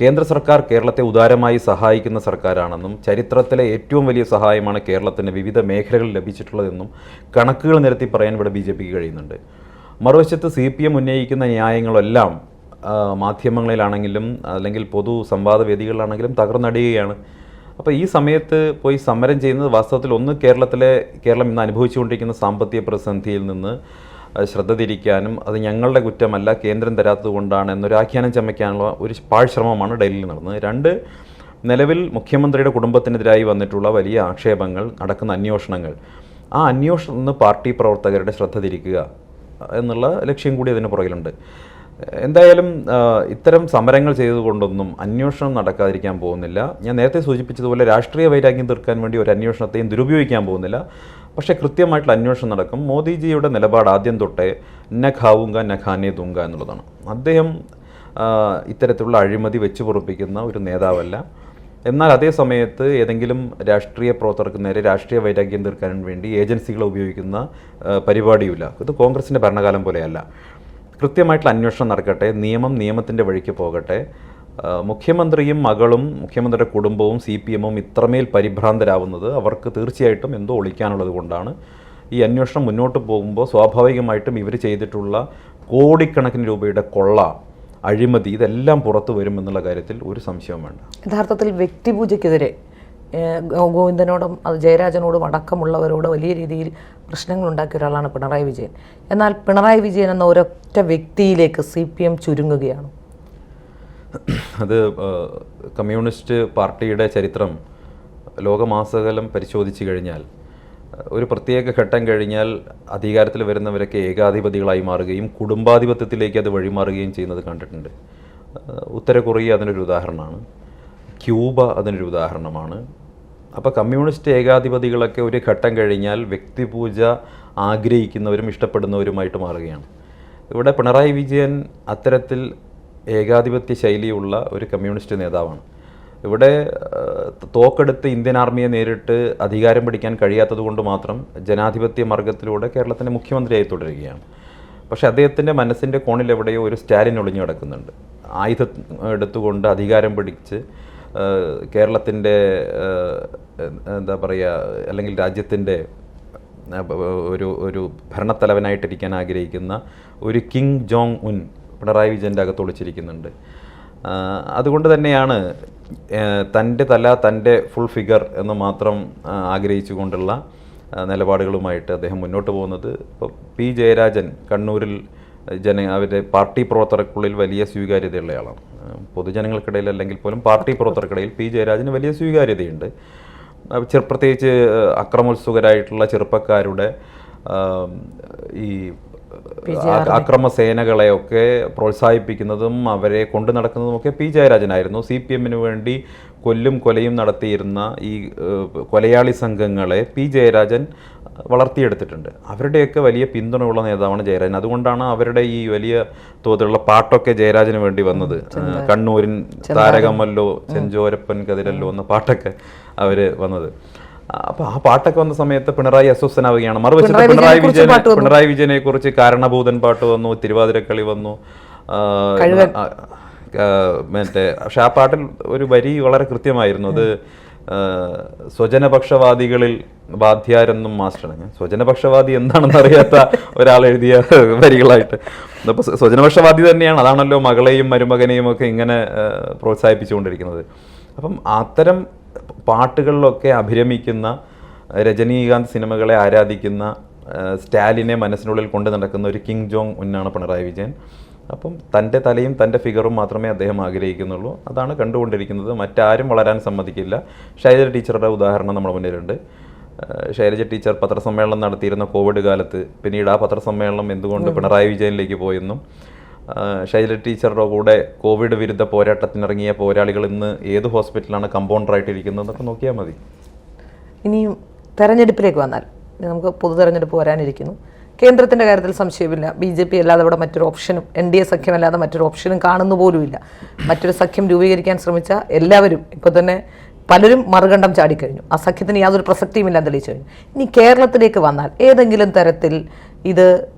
കേന്ദ്ര സർക്കാർ കേരളത്തെ ഉദാരമായി സഹായിക്കുന്ന സർക്കാരാണെന്നും ചരിത്രത്തിലെ ഏറ്റവും വലിയ സഹായമാണ് കേരളത്തിന് വിവിധ മേഖലകളിൽ ലഭിച്ചിട്ടുള്ളതെന്നും കണക്കുകൾ നിരത്തി പറയാൻ ഇവിടെ BJPക്ക് കഴിയുന്നുണ്ട്. മറുവശത്ത് CPM ഉന്നയിക്കുന്ന ന്യായങ്ങളെല്ലാം മാധ്യമങ്ങളിലാണെങ്കിലും അല്ലെങ്കിൽ പൊതു സംവാദ വേദികളിലാണെങ്കിലും തകർന്നടിയുകയാണ്. അപ്പോൾ ഈ സമയത്ത് പോയി സമരം ചെയ്യുന്നത് വാസ്തവത്തിൽ കേരളം ഇന്ന് അനുഭവിച്ചുകൊണ്ടിരിക്കുന്ന സാമ്പത്തിക പ്രതിസന്ധിയിൽ നിന്ന് ശ്രദ്ധ തിരിക്കാനും അത് ഞങ്ങളുടെ കുറ്റമല്ല കേന്ദ്രം തരാത്തത് കൊണ്ടാണ് എന്നൊരു ആഖ്യാനം ചമയ്ക്കാനുള്ള ഒരു പാഴ്ശ്രമമാണ് ഡൽഹിയിൽ നടന്നത്. 2, നിലവിൽ മുഖ്യമന്ത്രിയുടെ കുടുംബത്തിനെതിരായി വന്നിട്ടുള്ള വലിയ ആക്ഷേപങ്ങൾ, നടക്കുന്ന അന്വേഷണങ്ങൾ, ആ അന്വേഷണം പാർട്ടി പ്രവർത്തകരുടെ ശ്രദ്ധ തിരിക്കുക എന്നുള്ള ലക്ഷ്യം കൂടി അതിന് പുറകിലുണ്ട്. എന്തായാലും ഇത്തരം സമരങ്ങൾ ചെയ്തുകൊണ്ടൊന്നും അന്വേഷണം നടക്കാതിരിക്കാൻ പോകുന്നില്ല. ഞാൻ നേരത്തെ സൂചിപ്പിച്ചതുപോലെ രാഷ്ട്രീയ വൈരാഗ്യം തീർക്കാൻ വേണ്ടി ഒരു അന്വേഷണത്തെയും ദുരുപയോഗിക്കാൻ പോകുന്നില്ല. പക്ഷേ കൃത്യമായിട്ടുള്ള അന്വേഷണം നടക്കും. മോദിജിയുടെ നിലപാട് ആദ്യം തൊട്ടേ ന ഖാവുങ്ക ന ഖാനെ ദുങ്ക എന്നുള്ളതാണ്. അദ്ദേഹം ഇത്തരത്തിലുള്ള അഴിമതി വെച്ച് പൊറുപ്പിക്കുന്ന ഒരു നേതാവല്ല. എന്നാൽ അതേ സമയത്ത് ഏതെങ്കിലും രാഷ്ട്രീയ പ്രവർത്തകർക്ക് നേരെ രാഷ്ട്രീയ വൈരാഗ്യം തീർക്കാൻ വേണ്ടി ഏജൻസികളെ ഉപയോഗിക്കുന്ന പരിപാടിയുമില്ല. ഇത് കോൺഗ്രസിൻ്റെ ഭരണകാലം പോലെയല്ല. കൃത്യമായിട്ടുള്ള അന്വേഷണം നടക്കട്ടെ, നിയമത്തിൻ്റെ വഴിക്ക് പോകട്ടെ. മുഖ്യമന്ത്രിയും മകളും മുഖ്യമന്ത്രിയുടെ കുടുംബവും CPM-ഉം ഇത്രമേൽ പരിഭ്രാന്തരാവുന്നത് അവർക്ക് തീർച്ചയായിട്ടും എന്തോ ഒളിക്കാനുള്ളത് കൊണ്ടാണ്. ഈ അന്വേഷണം മുന്നോട്ട് പോകുമ്പോൾ സ്വാഭാവികമായിട്ടും ഇവർ ചെയ്തിട്ടുള്ള കോടിക്കണക്കിന് രൂപയുടെ കൊള്ള, അഴിമതി ഇതെല്ലാം പുറത്തു വരുമെന്നുള്ള കാര്യത്തിൽ ഒരു സംശയവും വേണ്ട. യഥാർത്ഥത്തിൽ വ്യക്തിപൂജയ്ക്കെതിരെ ഗോവിന്ദനോടും ജയരാജനോടും അടക്കമുള്ളവരോട് വലിയ രീതിയിൽ പ്രശ്നങ്ങൾ ഉണ്ടാക്കിയ ഒരാളാണ് പിണറായി വിജയൻ. എന്നാൽ പിണറായി വിജയൻ എന്ന ഒരൊറ്റ വ്യക്തിയിലേക്ക് CPM ചുരുങ്ങുകയാണ്. അത് കമ്മ്യൂണിസ്റ്റ് പാർട്ടിയുടെ ചരിത്രം ലോകമാസകലം പരിശോധിച്ചു കഴിഞ്ഞാൽ ഒരു പ്രത്യേക ഘട്ടം കഴിഞ്ഞാൽ അധികാരത്തിൽ വരുന്നവരൊക്കെ ഏകാധിപതികളായി മാറുകയും കുടുംബാധിപത്യത്തിലേക്ക് അത് വഴിമാറുകയും ചെയ്യുന്നത് കണ്ടിട്ടുണ്ട്. ഉത്തര കൊറിയ അതിനൊരു ഉദാഹരണമാണ്, ക്യൂബ അതിനൊരു ഉദാഹരണമാണ്. അപ്പോൾ കമ്മ്യൂണിസ്റ്റ് ഏകാധിപതികളൊക്കെ ഒരു ഘട്ടം കഴിഞ്ഞാൽ വ്യക്തിപൂജ ആഗ്രഹിക്കുന്നവരും ഇഷ്ടപ്പെടുന്നവരുമായിട്ട് മാറുകയാണ്. ഇവിടെ പിണറായി വിജയൻ അത്തരത്തിൽ ഏകാധിപത്യ ശൈലിയുള്ള ഒരു കമ്മ്യൂണിസ്റ്റ് നേതാവാണ്. ഇവിടെ തോക്കെടുത്ത് ഇന്ത്യൻ ആർമിയെ നേരിട്ട് അധികാരം പിടിക്കാൻ കഴിയാത്തത് കൊണ്ട് മാത്രം ജനാധിപത്യ മാർഗത്തിലൂടെ കേരളത്തിൻ്റെ മുഖ്യമന്ത്രിയായി തുടരുകയാണ്. പക്ഷേ അദ്ദേഹത്തിൻ്റെ മനസ്സിൻ്റെ കോണിൽ എവിടെയോ ഒരു സ്റ്റാലിൻ ഒളിഞ്ഞു കിടക്കുന്നുണ്ട്. ആയുധം എടുത്തുകൊണ്ട് അധികാരം പിടിച്ച് കേരളത്തിൻ്റെ എന്താ പറയുക, അല്ലെങ്കിൽ രാജ്യത്തിൻ്റെ ഒരു ഭരണത്തലവനായിട്ടിരിക്കാൻ ആഗ്രഹിക്കുന്ന ഒരു കിങ് ജോങ് ഉൻ പിണറായി വിജയൻ്റെ അകത്ത് ഒളിച്ചിരിക്കുന്നുണ്ട്. അതുകൊണ്ട് തന്നെയാണ് തൻ്റെ തല തൻ്റെ ഫുൾ ഫിഗർ എന്ന് മാത്രം ആഗ്രഹിച്ചുകൊണ്ടുള്ള നിലപാടുകളുമായിട്ട് അദ്ദേഹം മുന്നോട്ട് പോകുന്നത്. ഇപ്പോൾ P. ജയരാജൻ കണ്ണൂരിൽ അവരുടെ പാർട്ടി പ്രവർത്തകർക്കുള്ളിൽ വലിയ സ്വീകാര്യതയുള്ളയാളാണ്. പൊതുജനങ്ങൾക്കിടയിൽ അല്ലെങ്കിൽ പോലും പാർട്ടി പ്രവർത്തകർക്കിടയിൽ P. ജയരാജന് വലിയ സ്വീകാര്യതയുണ്ട്. പ്രത്യേകിച്ച് അക്രമോത്സുകരായിട്ടുള്ള ചെറുപ്പക്കാരുടെ ഈ അക്രമസേനകളെയൊക്കെ പ്രോത്സാഹിപ്പിക്കുന്നതും അവരെ കൊണ്ടു നടക്കുന്നതുമൊക്കെ P. ജയരാജനായിരുന്നു. CPM-ന് വേണ്ടി കൊലയും നടത്തിയിരുന്ന ഈ കൊലയാളി സംഘങ്ങളെ P. ജയരാജൻ വളർത്തിയെടുത്തിട്ടുണ്ട്. അവരുടെയൊക്കെ വലിയ പിന്തുണയുള്ള നേതാവാണ് ജയരാജൻ. അതുകൊണ്ടാണ് അവരുടെ ഈ വലിയ തോതിലുള്ള പാട്ടൊക്കെ ജയരാജന് വേണ്ടി വന്നത്. കണ്ണൂരിൻ താരകമല്ലോ ചെഞ്ചോരപ്പൻ കതിരല്ലോ എന്ന പാട്ടൊക്കെ അവർ വന്നത്. അപ്പോൾ ആ പാട്ടൊക്കെ വന്ന സമയത്ത് പിണറായി അസ്വസ്ഥനാവുകയാണ്. മറുവശത്ത് പിണറായി വിജയനെ കുറിച്ച് കാരണഭൂതൻ പാട്ട് വന്നു, തിരുവാതിരക്കളി വന്നു, മറ്റേ. പക്ഷെ ആ പാട്ടിൽ ഒരു വരി വളരെ കൃത്യമായിരുന്നു. അത് സ്വജനപക്ഷവാദികളിൽ ബാധ്യാരെന്നും മാസ്റ്ററാണ്. സ്വജനപക്ഷവാദി എന്താണെന്ന് അറിയാത്ത ഒരാൾ എഴുതിയ വരികളായിട്ട്. അപ്പോൾ സ്വജനപക്ഷവാദി തന്നെയാണ്. അതാണല്ലോ മകളെയും മരുമകനെയും ഒക്കെ ഇങ്ങനെ പ്രോത്സാഹിപ്പിച്ചുകൊണ്ടിരിക്കുന്നത്. അപ്പം അത്തരം പാട്ടുകളിലൊക്കെ അഭിരമിക്കുന്ന, രജനീകാന്ത് സിനിമകളെ ആരാധിക്കുന്ന, സ്റ്റാലിനെ മനസ്സിനുള്ളിൽ കൊണ്ട് നടക്കുന്ന ഒരു കിങ് ജോങ് ഉന്നാണ് പിണറായി വിജയൻ. അപ്പം തൻ്റെ തലയും തൻ്റെ ഫിഗറും മാത്രമേ അദ്ദേഹം ആഗ്രഹിക്കുന്നുള്ളൂ. അതാണ് കണ്ടുകൊണ്ടിരിക്കുന്നത്. മറ്റാരും വളരാൻ സമ്മതിക്കില്ല. ശൈലജ ടീച്ചറുടെ ഉദാഹരണം നമ്മുടെ മുന്നിലുണ്ട്. ശൈലജ ടീച്ചർ പത്രസമ്മേളനം നടത്തിയിരുന്ന കോവിഡ് കാലത്ത് പിന്നീട് ആ പത്രസമ്മേളനം എന്തുകൊണ്ട് പിണറായി വിജയനിലേക്ക് പോയെന്നും, ശൈലജ ടീച്ചറുടെ കൂടെ കോവിഡ് വിരുദ്ധ പോരാട്ടത്തിനിറങ്ങിയ പോരാളികൾ ഇന്ന് ഏത് ഹോസ്പിറ്റലാണ് കമ്പൗണ്ടറായിട്ടിരിക്കുന്നതെന്നൊക്കെ നോക്കിയാൽ മതി. ഇനിയും തെരഞ്ഞെടുപ്പിലേക്ക് വന്നാൽ, നമുക്ക് പൊതു തെരഞ്ഞെടുപ്പ് വരാനിരിക്കുന്നു. കേന്ദ്രത്തിൻ്റെ കാര്യത്തിൽ സംശയമില്ല. BJP അല്ലാതെ ഇവിടെ മറ്റൊരു ഓപ്ഷനും, NDA സഖ്യമല്ലാതെ മറ്റൊരു ഓപ്ഷനും കാണുന്നു പോലുമില്ല. മറ്റൊരു സഖ്യം രൂപീകരിക്കാൻ ശ്രമിച്ച എല്ലാവരും ഇപ്പോൾ തന്നെ പലരും മറുകണ്ഠം ചാടിക്കഴിഞ്ഞു. ആ സഖ്യത്തിന് യാതൊരു പ്രസക്തിയുമില്ല തെളിയിച്ചു കഴിഞ്ഞു. ഇനി കേരളത്തിലേക്ക് വന്നാൽ ഏതെങ്കിലും തരത്തിൽ ഇത്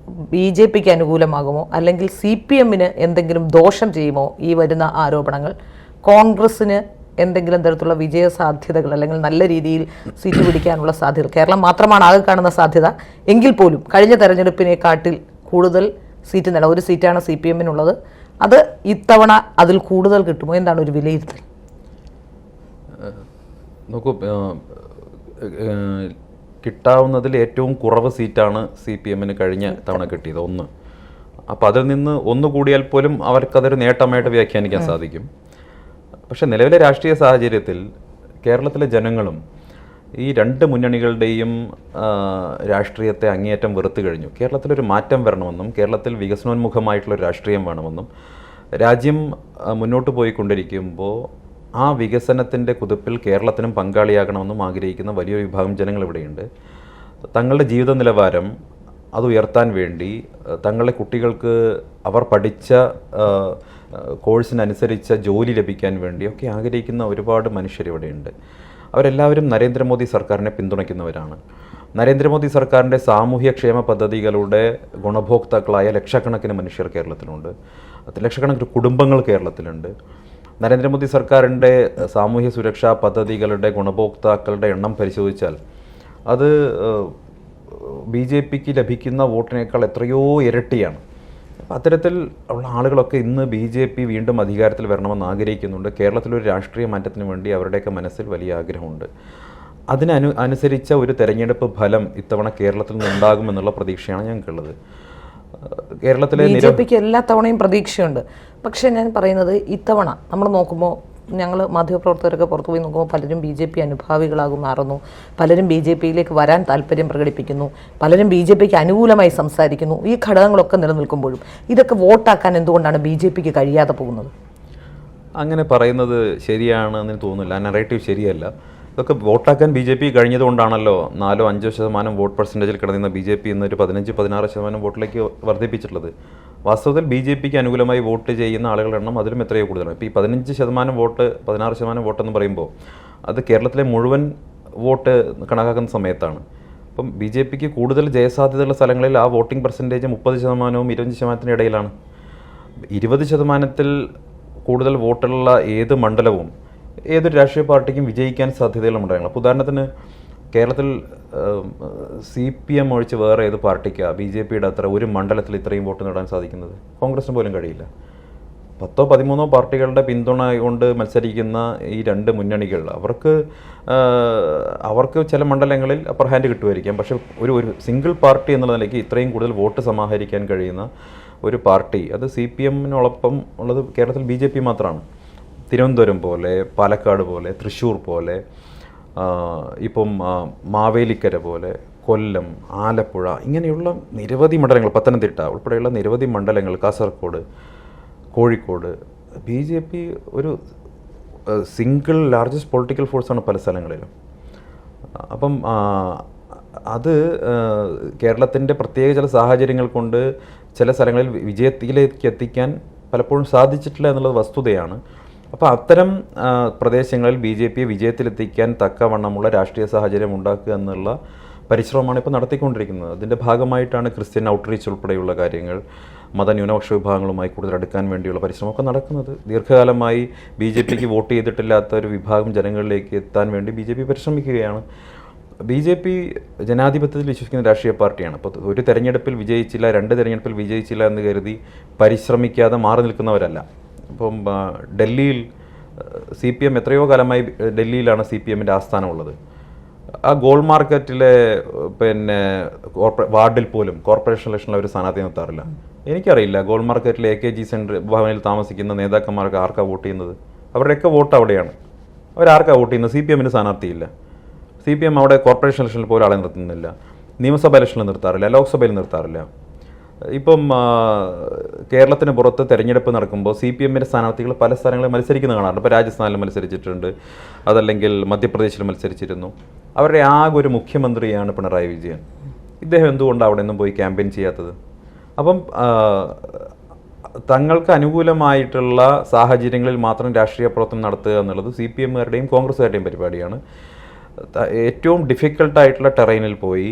BJPക്ക് അനുകൂലമാകുമോ, അല്ലെങ്കിൽ CPM-ന് എന്തെങ്കിലും ദോഷം ചെയ്യുമോ ഈ വരുന്ന ആരോപണങ്ങൾ? കോൺഗ്രസ്സിന് എന്തെങ്കിലും തരത്തിലുള്ള വിജയ സാധ്യതകൾ, അല്ലെങ്കിൽ നല്ല രീതിയിൽ സീറ്റ് പിടിക്കാനുള്ള സാധ്യത, കേരളം മാത്രമാണ് ആകെ കാണുന്ന സാധ്യത എങ്കിൽ പോലും കഴിഞ്ഞ തെരഞ്ഞെടുപ്പിനെക്കാട്ടിൽ കൂടുതൽ സീറ്റ് നേടാം. ഒരു സീറ്റാണ് CPM-നുള്ളത്. അത് ഇത്തവണ അതിൽ കൂടുതൽ കിട്ടുമോ? എന്താണ് ഒരു വിലയിരുത്തൽ? നോക്കൂ, കിട്ടാവുന്നതിൽ ഏറ്റവും കുറവ് സീറ്റാണ് CPM-ന് കഴിഞ്ഞ തവണ കിട്ടിയത്, 1. അപ്പോൾ അതിൽ നിന്ന് 1 കൂടിയാൽ പോലും അവർക്കതൊരു നേട്ടമായിട്ട് വ്യാഖ്യാനിക്കാൻ സാധിക്കും. പക്ഷെ നിലവിലെ രാഷ്ട്രീയ സാഹചര്യത്തിൽ കേരളത്തിലെ ജനങ്ങളും ഈ രണ്ട് മുന്നണികളുടെയും രാഷ്ട്രീയത്തെ അങ്ങേയറ്റം വെറുത്തു കഴിഞ്ഞു. കേരളത്തിലൊരു മാറ്റം വരണമെന്നും കേരളത്തിൽ വികസനോന്മുഖമായിട്ടുള്ളൊരു രാഷ്ട്രീയം വേണമെന്നും രാജ്യം മുന്നോട്ട് പോയിക്കൊണ്ടിരിക്കുമ്പോൾ ആ വികസനത്തിൻ്റെ കുതിപ്പിൽ കേരളത്തിനും പങ്കാളിയാകണമെന്നും ആഗ്രഹിക്കുന്ന വലിയൊരു വിഭാഗം ജനങ്ങൾ ഇവിടെയുണ്ട്. തങ്ങളുടെ ജീവിത നിലവാരം അത് ഉയർത്താൻ വേണ്ടി തങ്ങളുടെ കുട്ടികൾക്ക് അവർ പഠിച്ച കോഴ്സിനനുസരിച്ച ജോലി ലഭിക്കാൻ വേണ്ടിയൊക്കെ ആഗ്രഹിക്കുന്ന ഒരുപാട് മനുഷ്യരിവിടെയുണ്ട്. അവരെല്ലാവരും നരേന്ദ്രമോദി സർക്കാരിനെ പിന്തുണയ്ക്കുന്നവരാണ്. നരേന്ദ്രമോദി സർക്കാരിൻ്റെ സാമൂഹ്യക്ഷേമ പദ്ധതികളുടെ ഗുണഭോക്താക്കളായ ലക്ഷക്കണക്കിന് മനുഷ്യർ കേരളത്തിലുണ്ട്. ലക്ഷക്കണക്കിന് കുടുംബങ്ങൾ കേരളത്തിലുണ്ട്. നരേന്ദ്രമോദി സർക്കാരിൻ്റെ സാമൂഹ്യ സുരക്ഷാ പദ്ധതികളുടെ ഗുണഭോക്താക്കളുടെ എണ്ണം പരിശോധിച്ചാൽ അത് BJPക്ക് ലഭിക്കുന്ന വോട്ടിനേക്കാൾ എത്രയോ ഇരട്ടിയാണ്. അപ്പോൾ അത്തരത്തിൽ ഉള്ള ആളുകളൊക്കെ ഇന്ന് BJP വീണ്ടും അധികാരത്തിൽ വരണമെന്ന് ആഗ്രഹിക്കുന്നുണ്ട്. കേരളത്തിലൊരു രാഷ്ട്രീയ മാറ്റത്തിന് വേണ്ടി അവരുടെയൊക്കെ മനസ്സിൽ വലിയ ആഗ്രഹമുണ്ട്. അനുസരിച്ച ഒരു തെരഞ്ഞെടുപ്പ് ഫലം ഇത്തവണ കേരളത്തിൽ നിന്നുണ്ടാകുമെന്നുള്ള പ്രതീക്ഷയാണ് ഞങ്ങൾക്കുള്ളത്. കേരളത്തിലെ BJPക്ക് എല്ലാ തവണയും പ്രതീക്ഷയുണ്ട്. പക്ഷേ ഞാൻ പറയുന്നത് ഇത്തവണ നമ്മൾ നോക്കുമ്പോൾ ഞങ്ങൾ മാധ്യമപ്രവർത്തകരൊക്കെ പുറത്തു പോയി നോക്കുമ്പോൾ പലരും BJP അനുഭാവികളാകും മാറുന്നു, പലരും BJPയിലേക്ക് വരാൻ താല്പര്യം പ്രകടിപ്പിക്കുന്നു, പലരും BJPക്ക് അനുകൂലമായി സംസാരിക്കുന്നു. ഈ ഘടകങ്ങളൊക്കെ നിലനിൽക്കുമ്പോഴും ഇതൊക്കെ വോട്ടാക്കാൻ എന്തുകൊണ്ടാണ് BJPക്ക് കഴിയാതെ പോകുന്നത്? അങ്ങനെ പറയുന്നത് ശരിയാണെന്ന് തോന്നുന്നില്ല. നറേറ്റീവ് ശരിയല്ല. ഇതൊക്കെ വോട്ടാക്കാൻ BJP കഴിഞ്ഞതുകൊണ്ടാണല്ലോ 4-5% വോട്ട് പെർസെൻറ്റേജിൽ കിടന്നിരുന്ന BJP ഇന്നൊരു 15-16% വോട്ടിലേക്ക് വർദ്ധിപ്പിച്ചിട്ടുള്ളത്. വാസ്തവത്തിൽ BJPക്ക് അനുകൂലമായി വോട്ട് ചെയ്യുന്ന ആളുകളുടെ എണ്ണം അതിലും എത്രയോ കൂടുതലാണ്. ഇപ്പോൾ ഈ 15% വോട്ട് 16% വോട്ടെന്ന് പറയുമ്പോൾ അത് കേരളത്തിലെ മുഴുവൻ വോട്ട് കണക്കാക്കുന്ന സമയത്താണ്. അപ്പം BJPക്ക് കൂടുതൽ ജയസാധ്യതയുള്ള സ്ഥലങ്ങളിൽ ആ വോട്ടിംഗ് പെർസെൻറ്റേജ് 30%-വും 25%-നും ഇടയിലാണ്. 20%-ൽ കൂടുതൽ വോട്ടുള്ള ഏത് മണ്ഡലവും ഏതൊരു രാഷ്ട്രീയ പാർട്ടിക്കും വിജയിക്കാൻ സാധ്യതയുള്ള മണ്ഡലങ്ങൾ. അപ്പോൾ ഉദാഹരണത്തിന് കേരളത്തിൽ CPM ഒഴിച്ച് വേറെ ഏത് പാർട്ടിക്കാണ് BJPയുടെ അത്ര ഒരു മണ്ഡലത്തിൽ ഇത്രയും വോട്ട് നേടാൻ സാധിക്കുന്നത്? കോൺഗ്രസിന് പോലും കഴിയില്ല. 10-13 പാർട്ടികളുടെ പിന്തുണ കൊണ്ട് മത്സരിക്കുന്ന ഈ രണ്ട് മുന്നണികൾ അവർക്ക് ചില മണ്ഡലങ്ങളിൽ അപ്പർ ഹാൻഡ് കിട്ടുമായിരിക്കാം. പക്ഷേ ഒരു സിംഗിൾ പാർട്ടി എന്നുള്ള നിലയ്ക്ക് ഇത്രയും കൂടുതൽ വോട്ട് സമാഹരിക്കാൻ കഴിയുന്ന ഒരു പാർട്ടി അത് CPMനോടൊപ്പം ഉള്ളത് കേരളത്തിൽ BJP മാത്രമാണ്. തിരുവനന്തപുരം പോലെ, പാലക്കാട് പോലെ, തൃശ്ശൂർ പോലെ, ഇപ്പം മാവേലിക്കര പോലെ, കൊല്ലം, ആലപ്പുഴ, ഇങ്ങനെയുള്ള നിരവധി മണ്ഡലങ്ങൾ, പത്തനംതിട്ട ഉൾപ്പെടെയുള്ള നിരവധി മണ്ഡലങ്ങൾ, കാസർഗോഡ്, കോഴിക്കോട്, BJP ഒരു സിംഗിൾ ലാർജസ്റ്റ് പൊളിറ്റിക്കൽ ഫോഴ്സാണ് പല സ്ഥലങ്ങളിലും. അപ്പം അത് കേരളത്തിൻ്റെ പ്രത്യേക ചില സാഹചര്യങ്ങൾ കൊണ്ട് ചില സ്ഥലങ്ങളിൽ വിജയത്തിലേക്ക് എത്തിക്കാൻ പലപ്പോഴും സാധിച്ചിട്ടില്ല എന്നുള്ളത് വസ്തുതയാണ്. അപ്പോൾ അത്തരം പ്രദേശങ്ങളിൽ BJPയെ വിജയത്തിലെത്തിക്കാൻ തക്കവണ്ണമുള്ള രാഷ്ട്രീയ സാഹചര്യം ഉണ്ടാക്കുക എന്നുള്ള പരിശ്രമമാണ് ഇപ്പോൾ നടത്തിക്കൊണ്ടിരിക്കുന്നത്. അതിൻ്റെ ഭാഗമായിട്ടാണ് ക്രിസ്ത്യൻ ഔട്ട്റീച്ച് ഉൾപ്പെടെയുള്ള കാര്യങ്ങൾ, മതന്യൂനപക്ഷ വിഭാഗങ്ങളുമായി കൂടുതൽ അടുക്കാൻ വേണ്ടിയുള്ള പരിശ്രമമൊക്കെ നടക്കുന്നത്. ദീർഘകാലമായി BJPക്ക് വോട്ട് ചെയ്തിട്ടില്ലാത്ത ഒരു വിഭാഗം ജനങ്ങളിലേക്ക് എത്താൻ വേണ്ടി BJP പരിശ്രമിക്കുകയാണ്. BJP ജനാധിപത്യത്തിൽ വിശ്വസിക്കുന്ന രാഷ്ട്രീയ പാർട്ടിയാണ്. അപ്പോൾ ഒരു തെരഞ്ഞെടുപ്പിൽ വിജയിച്ചില്ല, 2 തെരഞ്ഞെടുപ്പിൽ വിജയിച്ചില്ല എന്ന് കരുതി പരിശ്രമിക്കാതെ മാറി നിൽക്കുന്നവരല്ല. ഇപ്പം ഡൽഹിയിൽ CPM എത്രയോ കാലമായി ഡൽഹിയിലാണ് CPMൻ്റെ ആസ്ഥാനമുള്ളത്. ആ ഗോൾ മാർക്കറ്റിലെ വാർഡിൽ പോലും കോർപ്പറേഷൻ ഇലക്ഷനിൽ അവർ സ്ഥാനാർത്ഥി നിർത്താറില്ല. എനിക്കറിയില്ല ഗോൾ മാർക്കറ്റിലെ AKG സെൻറ്റർ ഭവനിൽ താമസിക്കുന്ന നേതാക്കന്മാർക്ക് ആർക്കാണ് വോട്ട് ചെയ്യുന്നത്? അവരുടെയൊക്കെ വോട്ട് അവിടെയാണ്. അവരാർക്കാണ് വോട്ട് ചെയ്യുന്നത്? CPMന് സ്ഥാനാർത്ഥിയില്ല. CPM അവിടെ കോർപ്പറേഷൻ ഇലക്ഷനിൽ പോലും ആളെ നിർത്തുന്നില്ല, നിയമസഭാ ഇലക്ഷനിൽ നിർത്താറില്ല, ലോക്സഭയിൽ നിർത്താറില്ല. ഇപ്പം കേരളത്തിന് പുറത്ത് തെരഞ്ഞെടുപ്പ് നടക്കുമ്പോൾ CPMൻ്റെ സ്ഥാനാർത്ഥികൾ പല സ്ഥലങ്ങളിൽ മത്സരിക്കുന്ന കാണാറുണ്ട്. ഇപ്പോൾ രാജസ്ഥാനിൽ മത്സരിച്ചിട്ടുണ്ട്, അതല്ലെങ്കിൽ മധ്യപ്രദേശിൽ മത്സരിച്ചിരുന്നു. അവരുടെ ആകെ ഒരു മുഖ്യമന്ത്രിയാണ് പിണറായി വിജയൻ. ഇദ്ദേഹം എന്തുകൊണ്ടാണ് അവിടെ നിന്നും പോയി ക്യാമ്പയിൻ ചെയ്യാത്തത്? അപ്പം തങ്ങൾക്ക് അനുകൂലമായിട്ടുള്ള സാഹചര്യങ്ങളിൽ മാത്രം രാഷ്ട്രീയ പ്രവർത്തനം നടത്തുക എന്നുള്ളത് CPMകാരുടെയും കോൺഗ്രസ്സുകാരുടെയും പരിപാടിയാണ്. ഏറ്റവും ഡിഫിക്കൽട്ടായിട്ടുള്ള ടെറൈനിൽ പോയി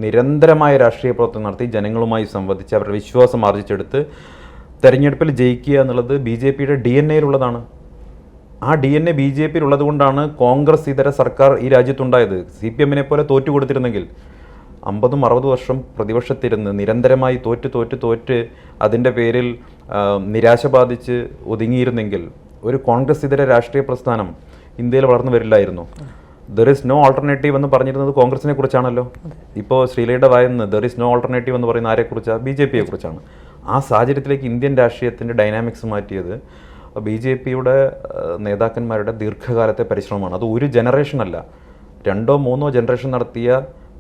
നിരന്തരമായ രാഷ്ട്രീയ പ്രവർത്തനം നടത്തി ജനങ്ങളുമായി സംവദിച്ച് അവരുടെ വിശ്വാസം ആർജിച്ചെടുത്ത് തെരഞ്ഞെടുപ്പിൽ ജയിക്കുക എന്നുള്ളത് BJPയുടെ DNA-യിലുള്ളതാണ്. ആ DNA BJPയിൽ ഉള്ളതുകൊണ്ടാണ് കോൺഗ്രസ് ഇതര സർക്കാർ ഈ രാജ്യത്തുണ്ടായത്. CPMനെ പോലെ തോറ്റു കൊടുത്തിരുന്നെങ്കിൽ 50-60 വർഷം പ്രതിപക്ഷത്തിരുന്ന് നിരന്തരമായി തോറ്റ് അതിൻ്റെ പേരിൽ നിരാശ ബാധിച്ച് ഒതുങ്ങിയിരുന്നെങ്കിൽ ഒരു കോൺഗ്രസ് ഇതര രാഷ്ട്രീയ പ്രസ്ഥാനം ഇന്ത്യയിൽ വളർന്നു വരില്ലായിരുന്നു. ദർ ഇസ് നോ ഓൾട്ടർനേറ്റീവ് എന്ന് പറഞ്ഞിരുന്നത് കോൺഗ്രസിനെ കുറിച്ചാണല്ലോ. ഇപ്പോൾ ശ്രീലയുടെ വായന്ന് ദർ ഇസ് നോ ഓൾട്ടർനേറ്റീവ് എന്ന് പറയുന്ന ആരെക്കുറിച്ചാണ്? BJPയെ കുറിച്ചാണ്. ആ സാഹചര്യത്തിലേക്ക് ഇന്ത്യൻ രാഷ്ട്രീയത്തിൻ്റെ ഡൈനാമിക്സ് മാറ്റിയത് BJPയുടെ നേതാക്കന്മാരുടെ ദീർഘകാലത്തെ പരിശ്രമമാണ്. അത് ഒരു ജനറേഷൻ അല്ല, 2 or 3 ജനറേഷൻ നടത്തിയ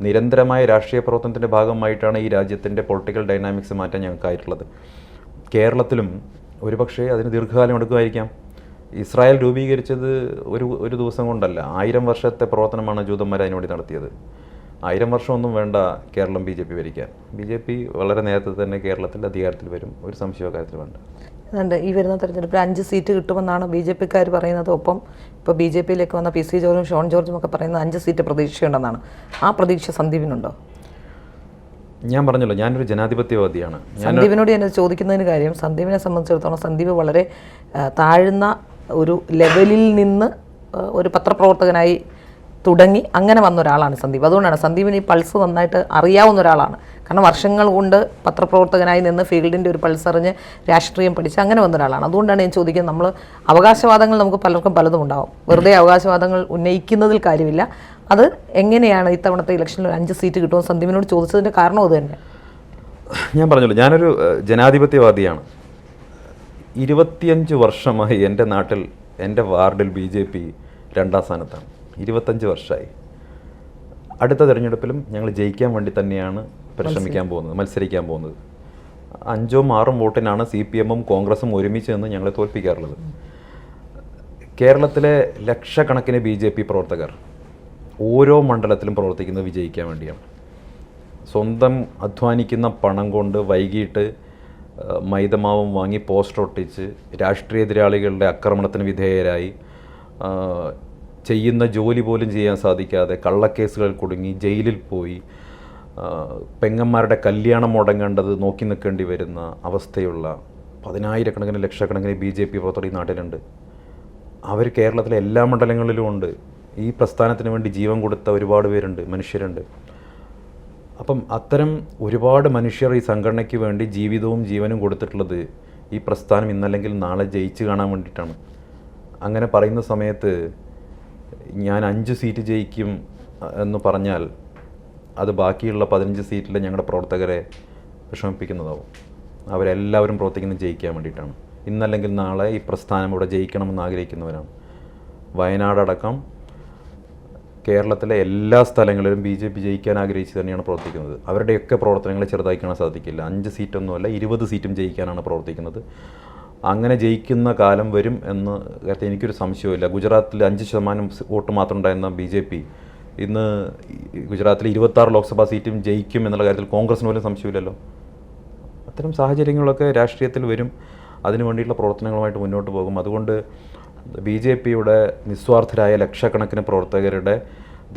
നിരന്തരമായ രാഷ്ട്രീയ പ്രവർത്തനത്തിൻ്റെ ഭാഗമായിട്ടാണ് ഈ രാജ്യത്തിൻ്റെ പൊളിറ്റിക്കൽ ഡൈനാമിക്സ് മാറ്റാൻ ഞങ്ങൾക്കായിട്ടുള്ളത്. കേരളത്തിലും ഒരുപക്ഷെ അതിന് ദീർഘകാലം എടുക്കുമായിരിക്കാം. ഇസ്രായേൽ രൂപീകരിച്ചത് ഒരു ദിവസം കൊണ്ടല്ല, 1000 വർഷത്തെ പ്രവർത്തനമാണ് ജൂതന്മാർ അതിനുവേണ്ടി നടത്തിയത്. 1000 വർഷമൊന്നും വേണ്ട കേരളം BJP ഭരിക്കാൻ. BJP വളരെ നേരത്തെ തന്നെ കേരളത്തിൽ അധികാരത്തിൽ വരും, ഒരു സംശയ കാര്യത്തിൽ വേണ്ട. അതുകൊണ്ട് ഈ വരുന്ന തെരഞ്ഞെടുപ്പിൽ 5 സീറ്റ് കിട്ടുമെന്നാണ് BJPക്കാർ പറയുന്നത്. ഒപ്പം ഇപ്പോൾ BJPയിലേക്ക് വന്ന PC ജോർജും ഷോൺ ജോർജും ഒക്കെ പറയുന്നത് 5 സീറ്റ് പ്രതീക്ഷയുണ്ടെന്നാണ്. ആ പ്രതീക്ഷ സന്ദീപിനുണ്ടോ? ഞാൻ പറഞ്ഞല്ലോ, ഞാനൊരു ജനാധിപത്യവാദിയാണ്. സന്ദീപിനോട് ഞാൻ ചോദിക്കുന്നതിന് കാര്യം, സന്ദീപിനെ സംബന്ധിച്ചിടത്തോളം സന്ദീപ് വളരെ താഴ്ന്ന ഒരു ലെവലിൽ നിന്ന് ഒരു പത്രപ്രവർത്തകനായി തുടങ്ങി അങ്ങനെ വന്ന ഒരാളാണ് സന്ദീപ്. അതുകൊണ്ടാണ് സന്ദീപിന് ഈ പൾസ് നന്നായിട്ട് അറിയാവുന്ന ഒരാളാണ്. കാരണം വർഷങ്ങൾ കൊണ്ട് പത്രപ്രവർത്തകനായി നിന്ന് ഫീൽഡിൻ്റെ ഒരു പൾസ് അറിഞ്ഞ് രാഷ്ട്രീയം പഠിച്ച് അങ്ങനെ വന്ന ഒരാളാണ്. അതുകൊണ്ടാണ് ഞാൻ ചോദിക്കുന്നത്, നമ്മൾ അവകാശവാദങ്ങൾ നമുക്ക് പലർക്കും പലതും ഉണ്ടാവും. വെറുതെ അവകാശവാദങ്ങൾ ഉന്നയിക്കുന്നതിൽ കാര്യമില്ല. അത് എങ്ങനെയാണ് ഇത്തവണത്തെ ഇലക്ഷനിൽ 5 സീറ്റ് കിട്ടുമെന്ന് സന്ദീപിനോട് ചോദിച്ചതിൻ്റെ കാരണം അത് തന്നെ. ഞാൻ പറഞ്ഞല്ലോ, ഞാനൊരു ജനാധിപത്യവാദിയാണ്. 25 വർഷമായി എൻ്റെ നാട്ടിൽ, എൻ്റെ വാർഡിൽ BJP 2ാം സ്ഥാനത്താണ്. 25 വർഷമായി. അടുത്ത തിരഞ്ഞെടുപ്പിലും ഞങ്ങൾ ജയിക്കാൻ വേണ്ടി തന്നെയാണ് പരിശ്രമിക്കാൻ പോകുന്നത്, മത്സരിക്കാൻ പോകുന്നത്. 5 or 6 വോട്ടിനാണ് CPM-ഉം കോൺഗ്രസും ഒരുമിച്ച് നിന്ന് ഞങ്ങളെ തോൽപ്പിക്കാറുള്ളത്. കേരളത്തിലെ ലക്ഷക്കണക്കിന് BJP പ്രവർത്തകർ ഓരോ മണ്ഡലത്തിലും പ്രവർത്തിക്കുന്നത് വിജയിക്കാൻ വേണ്ടിയാണ്. സ്വന്തം അധ്വാനിക്കുന്ന പണം കൊണ്ട് വൈകിട്ട് മൈദമാവും വാങ്ങി പോസ്റ്റർ ഒട്ടിച്ച് രാഷ്ട്രീയ എതിരാളികളുടെ ആക്രമണത്തിന് വിധേയരായി ചെയ്യുന്ന ജോലി പോലും ചെയ്യാൻ സാധിക്കാതെ കള്ളക്കേസുകൾ കുടുങ്ങി ജയിലിൽ പോയി പെങ്ങന്മാരുടെ കല്യാണം മുടങ്ങേണ്ടത് നോക്കി നിൽക്കേണ്ടി വരുന്ന അവസ്ഥയുള്ള 10,000-കണക്കിന് ലക്ഷക്കണക്കിന് BJP പ്രവർത്തകർ ഈ നാട്ടിലുണ്ട്. അവർ കേരളത്തിലെ എല്ലാ മണ്ഡലങ്ങളിലും ഉണ്ട്. ഈ പ്രസ്ഥാനത്തിന് വേണ്ടി ജീവൻ കൊടുത്ത ഒരുപാട് പേരുണ്ട്, മനുഷ്യരുണ്ട്. അപ്പം അത്തരം ഒരുപാട് മനുഷ്യർ ഈ സംഘടനയ്ക്ക് വേണ്ടി ജീവിതവും ജീവനും കൊടുത്തിട്ടുള്ളത് ഈ പ്രസ്ഥാനം ഇന്നല്ലെങ്കിൽ നാളെ ജയിച്ച് കാണാൻ വേണ്ടിയിട്ടാണ്. അങ്ങനെ പറയുന്ന സമയത്ത് ഞാൻ 5 സീറ്റ് ജയിക്കും എന്ന് പറഞ്ഞാൽ അത് ബാക്കിയുള്ള 15 സീറ്റിൽ ഞങ്ങളുടെ പ്രവർത്തകരെ വിഷമിപ്പിക്കുന്നതാവും. അവരെല്ലാവരും പ്രവർത്തിക്കുന്നത് ജയിക്കാൻ വേണ്ടിയിട്ടാണ്. ഇന്നല്ലെങ്കിൽ നാളെ ഈ പ്രസ്ഥാനം ഇവിടെ ജയിക്കണമെന്ന് ആഗ്രഹിക്കുന്നവരാണ്. വയനാടടക്കം കേരളത്തിലെ എല്ലാ സ്ഥലങ്ങളിലും BJP ജയിക്കാൻ ആഗ്രഹിച്ച് തന്നെയാണ് പ്രവർത്തിക്കുന്നത്. അവരുടെയൊക്കെ പ്രവർത്തനങ്ങളെ ചെറുതായി കാണാൻ സാധിക്കില്ല. 5 സീറ്റൊന്നുമല്ല, 20 സീറ്റും ജയിക്കാനാണ് പ്രവർത്തിക്കുന്നത്. അങ്ങനെ ജയിക്കുന്ന കാലം വരും എന്ന് കാര്യത്തിൽ എനിക്കൊരു സംശയമില്ല. ഗുജറാത്തിൽ 5% വോട്ട് മാത്രം ഉണ്ടായിരുന്ന BJP ഇന്ന് ഗുജറാത്തിൽ 26 ലോക്സഭാ സീറ്റും ജയിക്കും എന്നുള്ള കാര്യത്തിൽ കോൺഗ്രസിന് പോലും സംശയമില്ലല്ലോ. അത്തരം സാഹചര്യങ്ങളൊക്കെ രാഷ്ട്രീയത്തിൽ വരും. അതിനു വേണ്ടിയിട്ടുള്ള പ്രവർത്തനങ്ങളുമായിട്ട് മുന്നോട്ട് പോകും. അതുകൊണ്ട് BJPയുടെ നിസ്വാർത്ഥരായ ലക്ഷക്കണക്കിന് പ്രവർത്തകരുടെ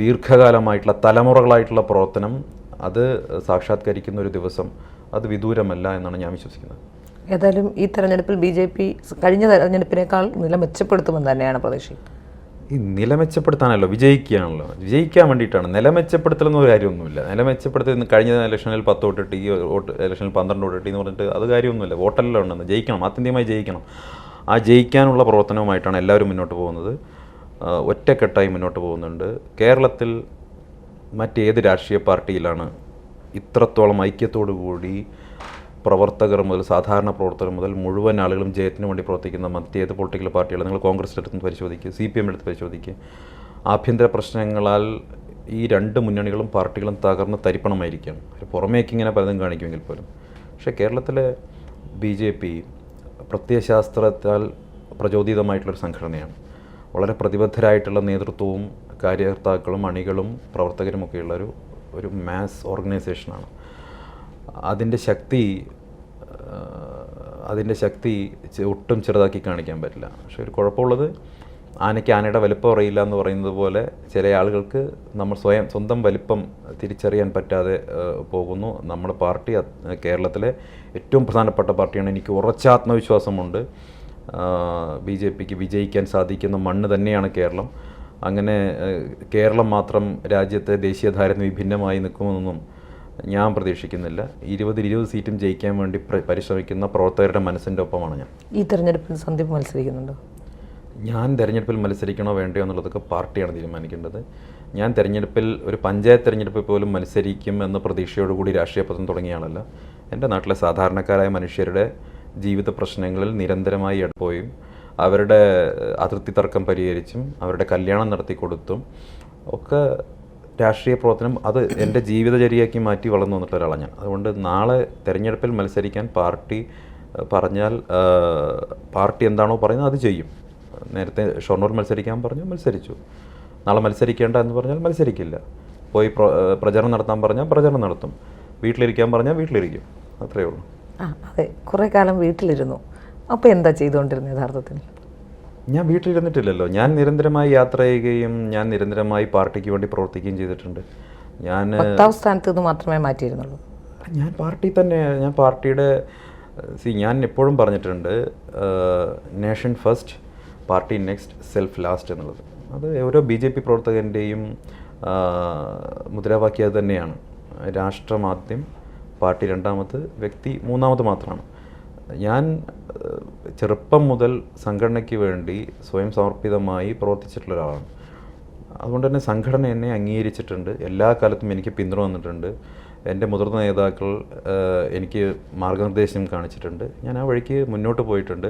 ദീർഘകാലമായിട്ടുള്ള തലമുറകളായിട്ടുള്ള പ്രവർത്തനം അത് സാക്ഷാത്കരിക്കുന്ന ഒരു ദിവസം അത് വിദൂരമല്ല എന്നാണ് ഞാൻ വിശ്വസിക്കുന്നത്. ഏതായാലും ഈ തെരഞ്ഞെടുപ്പിൽ BJP കഴിഞ്ഞ തെരഞ്ഞെടുപ്പിനേക്കാൾ നില മെച്ചപ്പെടുത്തുമെന്ന് തന്നെയാണ് പ്രതീക്ഷിക്കുന്നത്. ഈ നില മെച്ചപ്പെടുത്താനല്ലോ, വിജയിക്കുകയാണല്ലോ, വിജയിക്കാൻ വേണ്ടിയിട്ടാണ്. നില മെച്ചപ്പെടുത്തലെന്നൊരു കാര്യമൊന്നുമില്ല. നില മെച്ചപ്പെടുത്തി കഴിഞ്ഞ ഇലക്ഷനിൽ 10 വോട്ടിട്ട് ഈ ഇലക്ഷനിൽ 12 വോട്ടിട്ട് എന്ന് പറഞ്ഞിട്ട് അത് കാര്യമൊന്നുമില്ല. വോട്ടെല്ലാം ഉണ്ടെന്ന് ജയിക്കണം, ആത്യന്തികമായി ജയിക്കണം. ആ ജയിക്കാനുള്ള പ്രവർത്തനവുമായിട്ടാണ് എല്ലാവരും മുന്നോട്ട് പോകുന്നത്. ഒറ്റക്കെട്ടായി മുന്നോട്ട് പോകുന്നുണ്ട്. കേരളത്തിൽ മറ്റേത് രാഷ്ട്രീയ പാർട്ടിയിലാണ് ഇത്രത്തോളം ഐക്യത്തോടു കൂടി പ്രവർത്തകർ മുതൽ സാധാരണ പ്രവർത്തകർ മുതൽ മുഴുവൻ ആളുകളും ജയത്തിന് വേണ്ടി പ്രവർത്തിക്കുന്ന മറ്റേത് പൊളിറ്റിക്കൽ പാർട്ടികൾ? നിങ്ങൾ കോൺഗ്രസിൻ്റെ അടുത്ത് പരിശോധിക്കുക, CPM എടുത്ത് പരിശോധിക്കുക. ആഭ്യന്തര പ്രശ്നങ്ങളാൽ ഈ 2 മുന്നണികളും പാർട്ടികളും തകർന്ന് തരിപ്പണമായിരിക്കുകയാണ്. പുറമേക്ക് ഇങ്ങനെ പലതും കാണിക്കുമെങ്കിൽ പോലും. പക്ഷേ കേരളത്തിലെ BJP പ്രത്യയശാസ്ത്രത്താൽ പ്രചോദിതമായിട്ടുള്ളൊരു സംഘടനയാണ്. വളരെ പ്രതിബദ്ധരായിട്ടുള്ള നേതൃത്വവും കാര്യകർത്താക്കളും അണികളും പ്രവർത്തകരുമൊക്കെയുള്ള ഒരു മാസ് ഓർഗനൈസേഷനാണ്. അതിൻ്റെ ശക്തി ഒട്ടും ചെറുതാക്കി കാണിക്കാൻ പറ്റില്ല. പക്ഷേ ഒരു കുഴപ്പമുള്ളത്, ആനയ്ക്ക് ആനയുടെ വലിപ്പം അറിയില്ല എന്ന് പറയുന്നത് പോലെ ചില ആളുകൾക്ക് നമ്മൾ സ്വന്തം വലിപ്പം തിരിച്ചറിയാൻ പറ്റാതെ പോകുന്നു. നമ്മുടെ പാർട്ടി കേരളത്തിലെ ഏറ്റവും പ്രധാനപ്പെട്ട പാർട്ടിയാണ്. എനിക്ക് ഉറച്ച ആത്മവിശ്വാസമുണ്ട്. BJPക്ക് വിജയിക്കാൻ സാധിക്കുന്ന മണ്ണ് തന്നെയാണ് കേരളം. അങ്ങനെ കേരളം മാത്രം രാജ്യത്തെ ദേശീയധാരന്ന് വിഭിന്നമായി നിൽക്കുമെന്നൊന്നും ഞാൻ പ്രതീക്ഷിക്കുന്നില്ല. 20 സീറ്റും ജയിക്കാൻ വേണ്ടി പരിശ്രമിക്കുന്ന പ്രവർത്തകരുടെ മനസ്സിൻ്റെ ഒപ്പമാണ് ഞാൻ. ഈ തെരഞ്ഞെടുപ്പിൽ സന്ദീപ് മത്സരിക്കുന്നുണ്ടോ? ഞാൻ തെരഞ്ഞെടുപ്പിൽ മത്സരിക്കണോ വേണ്ടയോ എന്നുള്ളതൊക്കെ പാർട്ടിയാണ് തീരുമാനിക്കേണ്ടത്. ഞാൻ തെരഞ്ഞെടുപ്പിൽ ഒരു പഞ്ചായത്ത് തെരഞ്ഞെടുപ്പിൽ പോലും മത്സരിക്കും എന്ന പ്രതീക്ഷയോടുകൂടി രാഷ്ട്രീയ പദം തുടങ്ങിയ ആളല്ല. എൻ്റെ നാട്ടിലെ സാധാരണക്കാരായ മനുഷ്യരുടെ ജീവിത പ്രശ്നങ്ങളിൽ നിരന്തരമായി ഇടപോയും അവരുടെ അതിർത്തി തർക്കം പരിഹരിച്ചും അവരുടെ കല്യാണം നടത്തി കൊടുത്തും ഒക്കെ രാഷ്ട്രീയ പ്രവർത്തനം അത് എൻ്റെ ജീവിതചര്യയാക്കി മാറ്റി വളർന്നു വന്നിട്ടുള്ള ഒരാളാണ് ഞാൻ. അതുകൊണ്ട് നാളെ തെരഞ്ഞെടുപ്പിൽ മത്സരിക്കാൻ പാർട്ടി പറഞ്ഞാൽ പാർട്ടി എന്താണോ പറയുന്നത് അത് ചെയ്യും. നേരത്തെ ഷൊർണൂർ മത്സരിക്കാൻ പറഞ്ഞു, മത്സരിച്ചു. നാളെ മത്സരിക്കേണ്ട എന്ന് പറഞ്ഞാൽ മത്സരിക്കില്ല. പോയി പ്രചരണം നടത്താൻ പറഞ്ഞാൽ പ്രചരണം നടത്തും. വീട്ടിലിരിക്കാൻ പറഞ്ഞാൽ വീട്ടിലിരിക്കും. അത്രയേ ഉള്ളൂ. അതെ, കുറേ കാലം വീട്ടിലിരുന്നു. അപ്പോൾ എന്താ ചെയ്തുകൊണ്ടിരുന്നത് യഥാർത്ഥത്തിൽ? ഞാൻ വീട്ടിലിരുന്നിട്ടില്ലല്ലോ. ഞാൻ നിരന്തരമായി യാത്ര ചെയ്യുകയും ഞാൻ നിരന്തരമായി പാർട്ടിക്ക് വേണ്ടി പ്രവർത്തിക്കുകയും ചെയ്തിട്ടുണ്ട്. ഞാൻ 10ാം സ്ഥാനത്ത് നിന്ന് മാത്രമേ മാറ്റിയിരുന്നുള്ളൂ. ഞാൻ പാർട്ടി തന്നെ, ഞാൻ പാർട്ടിയുടെ ഞാൻ എപ്പോഴും പറഞ്ഞിട്ടുണ്ട്, nation first, party next, self last എന്നുള്ളത്. അത് ഓരോ BJP പ്രവർത്തകൻ്റെയും മുദ്രാവാക്യം അത് തന്നെയാണ്. രാഷ്ട്രമാദ്യം, പാർട്ടി രണ്ടാമത്, വ്യക്തി മൂന്നാമത് മാത്രമാണ്. ഞാൻ ചെറുപ്പം മുതൽ സംഘടനയ്ക്ക് വേണ്ടി സ്വയം സമർപ്പിതമായി പ്രവർത്തിച്ചിട്ടുള്ള ഒരാളാണ്. അതുകൊണ്ട് തന്നെ സംഘടന എന്നെ അംഗീകരിച്ചിട്ടുണ്ട്. എല്ലാ കാലത്തും എനിക്ക് പിന്തുണ വന്നിട്ടുണ്ട്. എൻ്റെ മുതിർന്ന നേതാക്കൾ എനിക്ക് മാർഗനിർദ്ദേശം കാണിച്ചിട്ടുണ്ട്. ഞാൻ ആ വഴിക്ക് മുന്നോട്ട് പോയിട്ടുണ്ട്.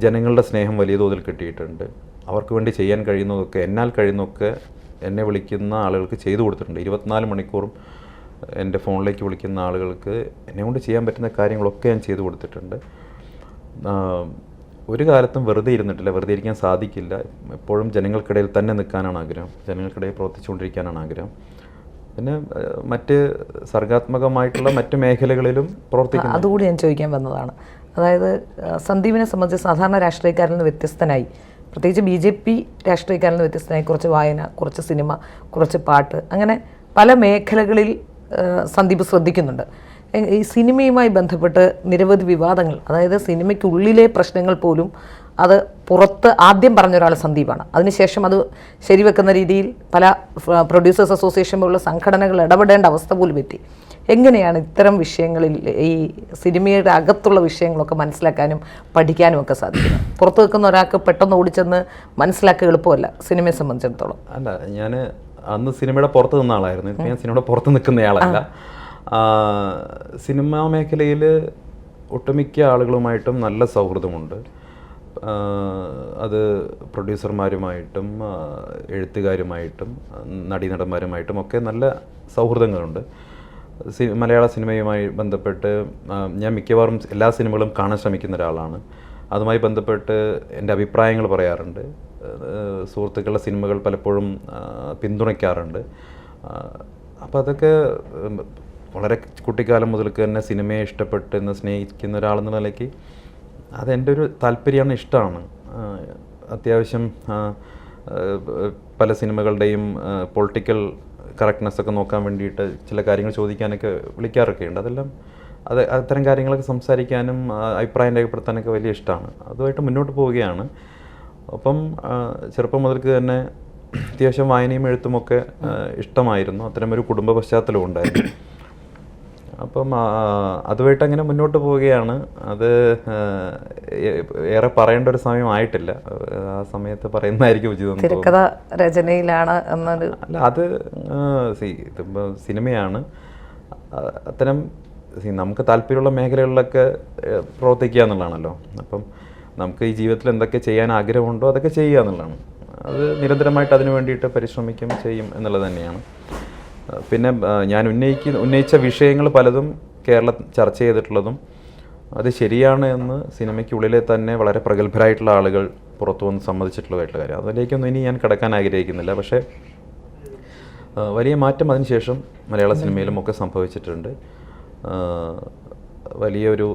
ജനങ്ങളുടെ സ്നേഹം വലിയ തോതിൽ കിട്ടിയിട്ടുണ്ട്. അവർക്ക് വേണ്ടി ചെയ്യാൻ കഴിയുന്നതൊക്കെ, എന്നാൽ കഴിയുന്നതൊക്കെ എന്നെ വിളിക്കുന്ന ആളുകൾക്ക് ചെയ്തു കൊടുത്തിട്ടുണ്ട്. 24 മണിക്കൂറും എൻ്റെ ഫോണിലേക്ക് വിളിക്കുന്ന ആളുകൾക്ക് എന്നെ കൊണ്ട് ചെയ്യാൻ പറ്റുന്ന കാര്യങ്ങളൊക്കെ ഞാൻ ചെയ്തു കൊടുത്തിട്ടുണ്ട്. ഒരു കാലത്തും വെറുതെ ഇരുന്നിട്ടില്ല. വെറുതെ ഇരിക്കാൻ സാധിക്കില്ല. എപ്പോഴും ജനങ്ങൾക്കിടയിൽ തന്നെ നിൽക്കാനാണ് ആഗ്രഹം. ജനങ്ങൾക്കിടയിൽ പ്രവർത്തിച്ചുകൊണ്ടിരിക്കാനാണ് ആഗ്രഹം. പിന്നെ മറ്റ് സർഗാത്മകമായിട്ടുള്ള മറ്റ് മേഖലകളിലും പ്രവർത്തിക്കുന്നു. അതുകൂടി ഞാൻ ചോദിക്കാൻ വന്നതാണ്. അതായത് സന്ദീപിനെ സംബന്ധിച്ച് സാധാരണ രാഷ്ട്രീയക്കാരിൽ നിന്ന് വ്യത്യസ്തനായി, പ്രത്യേകിച്ച് BJP രാഷ്ട്രീയക്കാരിൽ നിന്ന് വ്യത്യസ്തനായി കുറച്ച് വായന, കുറച്ച് സിനിമ, കുറച്ച് പാട്ട്, അങ്ങനെ പല മേഖലകളിൽ സന്ദീപ് ശ്രദ്ധിക്കുന്നുണ്ട്. ഈ സിനിമയുമായി ബന്ധപ്പെട്ട് നിരവധി വിവാദങ്ങൾ, അതായത് സിനിമയ്ക്കുള്ളിലെ പ്രശ്നങ്ങൾ പോലും അത് പുറത്ത് ആദ്യം പറഞ്ഞൊരാൾ സന്ദീപാണ്. അതിനുശേഷം അത് ശരിവെക്കുന്ന രീതിയിൽ പല പ്രൊഡ്യൂസേഴ്സ് അസോസിയേഷൻ പോലുള്ള സംഘടനകൾ ഇടപെടേണ്ട അവസ്ഥ പോലും എത്തി. എങ്ങനെയാണ് ഇത്തരം വിഷയങ്ങളിൽ ഈ സിനിമയുടെ അകത്തുള്ള വിഷയങ്ങളൊക്കെ മനസ്സിലാക്കാനും പഠിക്കാനും ഒക്കെ സാധിക്കുന്നത്? പുറത്ത് വെക്കുന്ന ഒരാൾക്ക് പെട്ടെന്ന് ഓടിച്ചെന്ന് മനസ്സിലാക്കുക എളുപ്പമല്ല സിനിമയെ സംബന്ധിച്ചിടത്തോളം. അല്ല, ഞാൻ അന്ന് സിനിമയുടെ പുറത്ത് നിന്ന ആളായിരുന്നു. ഇപ്പം ഞാൻ സിനിമയുടെ പുറത്ത് നിൽക്കുന്നയാളല്ല. സിനിമാ മേഖലയിൽ ഒട്ടുമിക്ക ആളുകളുമായിട്ടും നല്ല സൗഹൃദമുണ്ട്. അത് പ്രൊഡ്യൂസർമാരുമായിട്ടും എഴുത്തുകാരുമായിട്ടും നടീനടന്മാരുമായിട്ടും ഒക്കെ നല്ല സൗഹൃദങ്ങളുണ്ട്. മലയാള സിനിമയുമായി ബന്ധപ്പെട്ട് ഞാൻ മിക്കവാറും എല്ലാ സിനിമകളും കാണാൻ ശ്രമിക്കുന്ന ഒരാളാണ്. അതുമായി ബന്ധപ്പെട്ട് എൻ്റെ അഭിപ്രായങ്ങൾ പറയാറുണ്ട്. സുഹൃത്തുക്കളുടെ സിനിമകൾ പലപ്പോഴും പിന്തുണയ്ക്കാറുണ്ട്. അപ്പോൾ അതൊക്കെ വളരെ കുട്ടിക്കാലം മുതൽക്ക് തന്നെ സിനിമയെ ഇഷ്ടപ്പെട്ട് എന്ന് സ്നേഹിക്കുന്ന ഒരാളെന്ന നിലയ്ക്ക് അതെൻ്റെ ഒരു താല്പര്യമാണ്, ഇഷ്ടമാണ്. അത്യാവശ്യം പല സിനിമകളുടെയും പൊളിറ്റിക്കൽ കറക്റ്റ്നെസ് ഒക്കെ നോക്കാൻ വേണ്ടിയിട്ട് ചില കാര്യങ്ങൾ ചോദിക്കാനൊക്കെ വിളിക്കാറൊക്കെ ഉണ്ട്. അതെല്ലാം അത്തരം കാര്യങ്ങളൊക്കെ സംസാരിക്കാനും അഭിപ്രായം രേഖപ്പെടുത്താനൊക്കെ വലിയ ഇഷ്ടമാണ്. അതുമായിട്ട് മുന്നോട്ട് പോവുകയാണ്. ഒപ്പം ചെറുപ്പം മുതൽക്ക് തന്നെ അത്യാവശ്യം വായനയും എഴുത്തുമൊക്കെ ഇഷ്ടമായിരുന്നു. അത്തരമൊരു കുടുംബ പശ്ചാത്തലവും ഉണ്ടായിരുന്നു. അപ്പം അതുമായിട്ട് അങ്ങനെ മുന്നോട്ട് പോവുകയാണ്. അത് ഏറെ പറയേണ്ട ഒരു സമയമായിട്ടില്ല. ആ സമയത്ത് പറയുന്നതായിരിക്കും ഉചിതം. തിരക്കഥ രചനയിലാണ് എന്നൊരു അല്ല, അത് ഇതിപ്പോൾ സിനിമയാണ്. അത്തരം നമുക്ക് താല്പര്യമുള്ള മേഖലകളിലൊക്കെ പ്രവർത്തിക്കുക എന്നുള്ളതാണല്ലോ. അപ്പം നമുക്ക് ഈ ജീവിതത്തിൽ എന്തൊക്കെ ചെയ്യാൻ ആഗ്രഹമുണ്ടോ അതൊക്കെ ചെയ്യുക എന്നുള്ളതാണ്. അത് നിരന്തരമായിട്ട് അതിനു വേണ്ടിയിട്ട് പരിശ്രമിക്കും, ചെയ്യും എന്നുള്ളത് തന്നെയാണ്. പിന്നെ ഞാൻ ഉന്നയിച്ച വിഷയങ്ങൾ പലതും കേരളം ചർച്ച ചെയ്തിട്ടുള്ളതും അത് ശരിയാണ് എന്ന് സിനിമയ്ക്കുള്ളിലെ തന്നെ വളരെ പ്രഗത്ഭരായിട്ടുള്ള ആളുകൾ പുറത്തു വന്ന് സമ്മതിച്ചിട്ടുള്ളതായിട്ടുള്ള കാര്യം. അതിലേക്കൊന്നും ഇനി ഞാൻ കടക്കാൻ ആഗ്രഹിക്കുന്നില്ല. പക്ഷേ വലിയ മാറ്റം അതിനുശേഷം മലയാള സിനിമയിലും ഒക്കെ സംഭവിച്ചിട്ടുണ്ട്. വലിയൊരു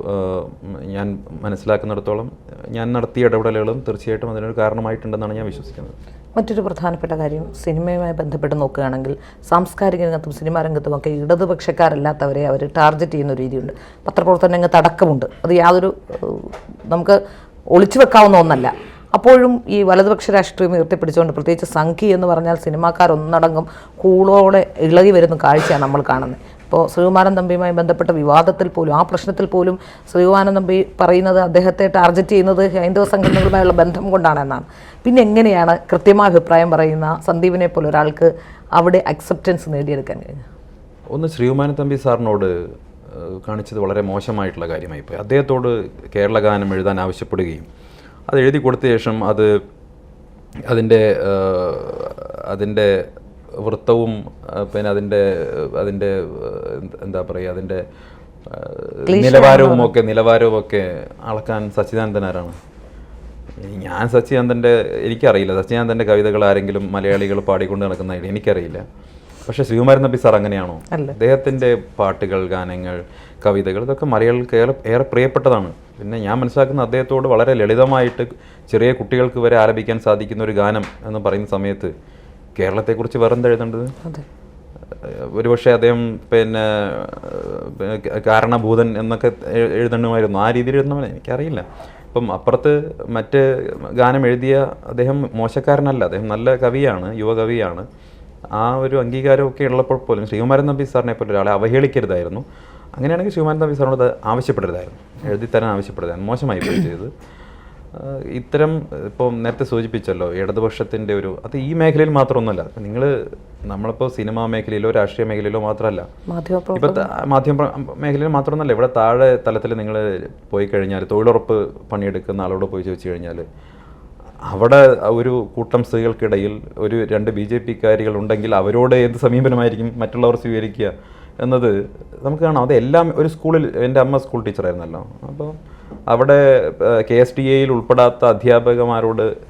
ഞാൻ മനസ്സിലാക്കുന്നിടത്തോളം ഞാൻ നടത്തിയ ഇടപെടലുകളും തീർച്ചയായിട്ടും അതിനൊരു കാരണമായിട്ടുണ്ടെന്നാണ് ഞാൻ വിശ്വസിക്കുന്നത്. മറ്റൊരു പ്രധാനപ്പെട്ട കാര്യം, സിനിമയുമായി ബന്ധപ്പെട്ട് നോക്കുകയാണെങ്കിൽ സാംസ്കാരിക രംഗത്തും സിനിമാ രംഗത്തുമൊക്കെ ഇടതുപക്ഷക്കാരല്ലാത്തവരെ അവർ ടാർഗറ്റ് ചെയ്യുന്ന ഒരു രീതിയുണ്ട്. പത്രപ്രവർത്തന രംഗത്ത് അടക്കമുണ്ട്. അത് യാതൊരു നമുക്ക് ഒളിച്ചു വെക്കാവുന്ന ഒന്നല്ല. അപ്പോഴും ഈ വലതുപക്ഷ രാഷ്ട്രീയം ഉയർത്തിപ്പിടിച്ചുകൊണ്ട്, പ്രത്യേകിച്ച് സംഘി എന്ന് പറഞ്ഞാൽ സിനിമാക്കാരൊന്നടങ്കം കൂളോടെ ഇളകി വരുന്ന കാഴ്ചയാണ് നമ്മൾ കാണുന്നത്. ഇപ്പോൾ ശ്രീകുമാരൻ തമ്പിയുമായി ബന്ധപ്പെട്ട വിവാദത്തിൽ പോലും, ആ പ്രശ്നത്തിൽ പോലും ശ്രീകുമാരൻ തമ്പി പറയുന്നത് അദ്ദേഹത്തെ ടാർഗറ്റ് ചെയ്യുന്നത് ഹൈന്ദവ സംഘടനകളുമായുള്ള ബന്ധം കൊണ്ടാണെന്നാണ്. പിന്നെ എങ്ങനെയാണ് കൃത്യമായ അഭിപ്രായം പറയുന്ന സന്ദീപിനെ പോലെ ഒരാൾക്ക് അവിടെ അക്സെപ്റ്റൻസ് നേടിയെടുക്കാൻ കഴിഞ്ഞത്? ഒന്ന്, ശ്രീകുമാരൻ തമ്പി സാറിനോട് കാണിച്ചത് വളരെ മോശമായിട്ടുള്ള കാര്യമായിപ്പോയി. അദ്ദേഹത്തോട് കേരള ഗാനം എഴുതാൻ ആവശ്യപ്പെടുകയും അത് എഴുതി കൊടുത്ത ശേഷം അതിൻ്റെ വൃത്തവും പിന്നെ അതിൻ്റെ എന്താ പറയുക അതിൻ്റെ നിലവാരവും ഒക്കെ അളക്കാൻ സച്ചിദാനന്ദൻ ആരാണ്? ഞാൻ സച്ചിദാനന്ദൻ്റെ എനിക്കറിയില്ല. സച്ചിദാനന്ദൻ്റെ കവിതകൾ ആരെങ്കിലും മലയാളികൾ പാടിക്കൊണ്ട് നടക്കുന്നതായിട്ട് എനിക്കറിയില്ല. പക്ഷേ ശ്രീകുമാരൻ നമ്പി സാർ അങ്ങനെയാണോ? അദ്ദേഹത്തിൻ്റെ പാട്ടുകൾ, ഗാനങ്ങൾ, കവിതകൾ ഇതൊക്കെ മലയാളികൾക്ക് ഏറെ പ്രിയപ്പെട്ടതാണ്. പിന്നെ ഞാൻ മനസ്സിലാക്കുന്ന അദ്ദേഹത്തോട് വളരെ ലളിതമായിട്ട് ചെറിയ കുട്ടികൾക്ക് വരെ ആലപിക്കാൻ സാധിക്കുന്ന ഒരു ഗാനം എന്ന് പറയുന്ന സമയത്ത് കേരളത്തെക്കുറിച്ച് വേറെന്താ എഴുതേണ്ടത്? ഒരുപക്ഷെ അദ്ദേഹം പിന്നെ കാരണഭൂതൻ എന്നൊക്കെ എഴുതണമായിരുന്നു. ആ രീതിയിൽ എഴുതണമെന്ന് എനിക്കറിയില്ല. ഇപ്പം അപ്പുറത്ത് മറ്റ് ഗാനം എഴുതിയ അദ്ദേഹം മോശക്കാരനല്ല, അദ്ദേഹം നല്ല കവിയാണ്, യുവകവിയാണ്. ആ ഒരു അംഗീകാരമൊക്കെ ഉള്ളപ്പോൾ പോലും ശ്രീകുമാരൻ നമ്പി സാറിനെ പോലെ ഒരാളെ അവഹേളിക്കരുതായിരുന്നു. അങ്ങനെയാണെങ്കിൽ ശ്രീകുമാരൻ നമ്പി സാറിനോട് ആവശ്യപ്പെടരുതായിരുന്നു, എഴുതിത്തരാൻ ആവശ്യപ്പെടരുതായിരുന്നു. മോശമായി പോയി ചെയ്ത്. ഇത്തരം ഇപ്പം നേരത്തെ സൂചിപ്പിച്ചല്ലോ ഇടതുപക്ഷത്തിൻ്റെ അത് ഈ മേഖലയിൽ മാത്രമൊന്നുമല്ല. നമ്മളിപ്പോൾ സിനിമാ മേഖലയിലോ രാഷ്ട്രീയ മേഖലയിലോ മാത്രമല്ല, ഇപ്പം മാധ്യമ മേഖലയിൽ മാത്രമൊന്നുമല്ല. ഇവിടെ താഴെ തലത്തിൽ നിങ്ങൾ പോയി കഴിഞ്ഞാൽ തൊഴിലുറപ്പ് പണിയെടുക്കുന്ന ആളോട് പോയി ചോദിച്ചു കഴിഞ്ഞാൽ അവിടെ ഒരു കൂട്ടം സ്ത്രീകൾക്കിടയിൽ ഒരു 2 BJP-കാരികൾ ഉണ്ടെങ്കിൽ അവരോട് എന്ത് സമീപനമായിരിക്കും മറ്റുള്ളവർ സ്വീകരിക്കുക എന്നത് നമുക്ക് കാണാം. അതെല്ലാം ഒരു സ്കൂളിൽ, എൻ്റെ അമ്മ സ്കൂൾ ടീച്ചറായിരുന്നല്ലോ, അപ്പോൾ അവിടെ KSTA-യിൽ ഉൾപ്പെടാത്ത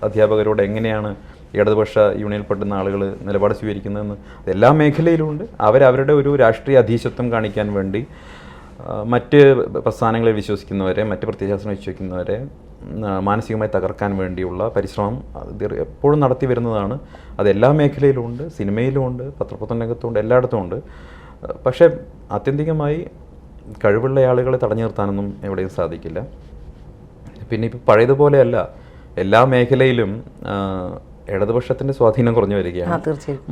അധ്യാപകരോട് എങ്ങനെയാണ് ഇടതുപക്ഷ യൂണിയനിൽപ്പെടുന്ന ആളുകൾ നിലപാട് സ്വീകരിക്കുന്നതെന്ന് എല്ലാ മേഖലയിലുമുണ്ട്. അവരവരുടെ ഒരു രാഷ്ട്രീയ അധീശത്വം കാണിക്കാൻ വേണ്ടി മറ്റ് പ്രസ്ഥാനങ്ങളിൽ വിശ്വസിക്കുന്നവരെ, മറ്റ് പ്രത്യയശാസ്ത്രം വിശ്വസിക്കുന്നവരെ മാനസികമായി തകർക്കാൻ വേണ്ടിയുള്ള പരിശ്രമം എപ്പോഴും നടത്തി വരുന്നതാണ്. അത് എല്ലാ മേഖലയിലുമുണ്ട്, സിനിമയിലുമുണ്ട്, പത്രപ്രവർത്തന രംഗത്തുമുണ്ട്, എല്ലായിടത്തും ഉണ്ട്. പക്ഷേ ആത്യന്തികമായി കഴിവുള്ള ആളുകളെ തടഞ്ഞു നിർത്താനൊന്നും എവിടെയും സാധിക്കില്ല. പിന്നെ ഇപ്പോൾ പഴയതുപോലെയല്ല, എല്ലാ മേഖലയിലും ഇടതുപക്ഷത്തിൻ്റെ സ്വാധീനം കുറഞ്ഞു വരികയാണ്,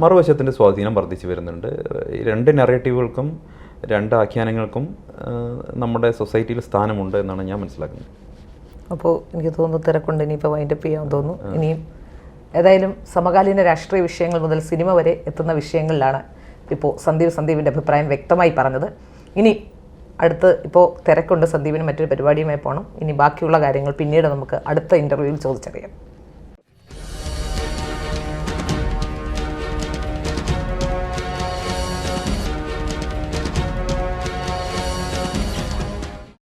മറുവശത്തിൻ്റെ സ്വാധീനം വർദ്ധിച്ചു വരുന്നുണ്ട്. ഈ 2 നറേറ്റീവുകൾക്കും 2 ആഖ്യാനങ്ങൾക്കും നമ്മുടെ സൊസൈറ്റിയിൽ സ്ഥാനമുണ്ട് എന്നാണ് ഞാൻ മനസ്സിലാക്കുന്നത്. അപ്പോൾ എനിക്ക് തോന്നുന്നു തിരക്കുണ്ട്, ഇനിയിപ്പോൾ വൈൻഡപ്പ് ചെയ്യാൻ തോന്നുന്നു. ഇനിയും ഏതായാലും സമകാലീന രാഷ്ട്രീയ വിഷയങ്ങൾ മുതൽ സിനിമ വരെ എത്തുന്ന വിഷയങ്ങളിലാണ് ഇപ്പോൾ സന്ദീപിൻ്റെ അഭിപ്രായം വ്യക്തമായി പറഞ്ഞത്. ഇനി അടുത്ത് ഇപ്പോൾ തിരക്കുണ്ട്, സന്ദീപിന് മറ്റൊരു പരിപാടിയുമായി പോകണം. ഇനി ബാക്കിയുള്ള കാര്യങ്ങൾ പിന്നീട് നമുക്ക് അടുത്ത ഇൻ്റർവ്യൂവിൽ ചോദിച്ചറിയാം.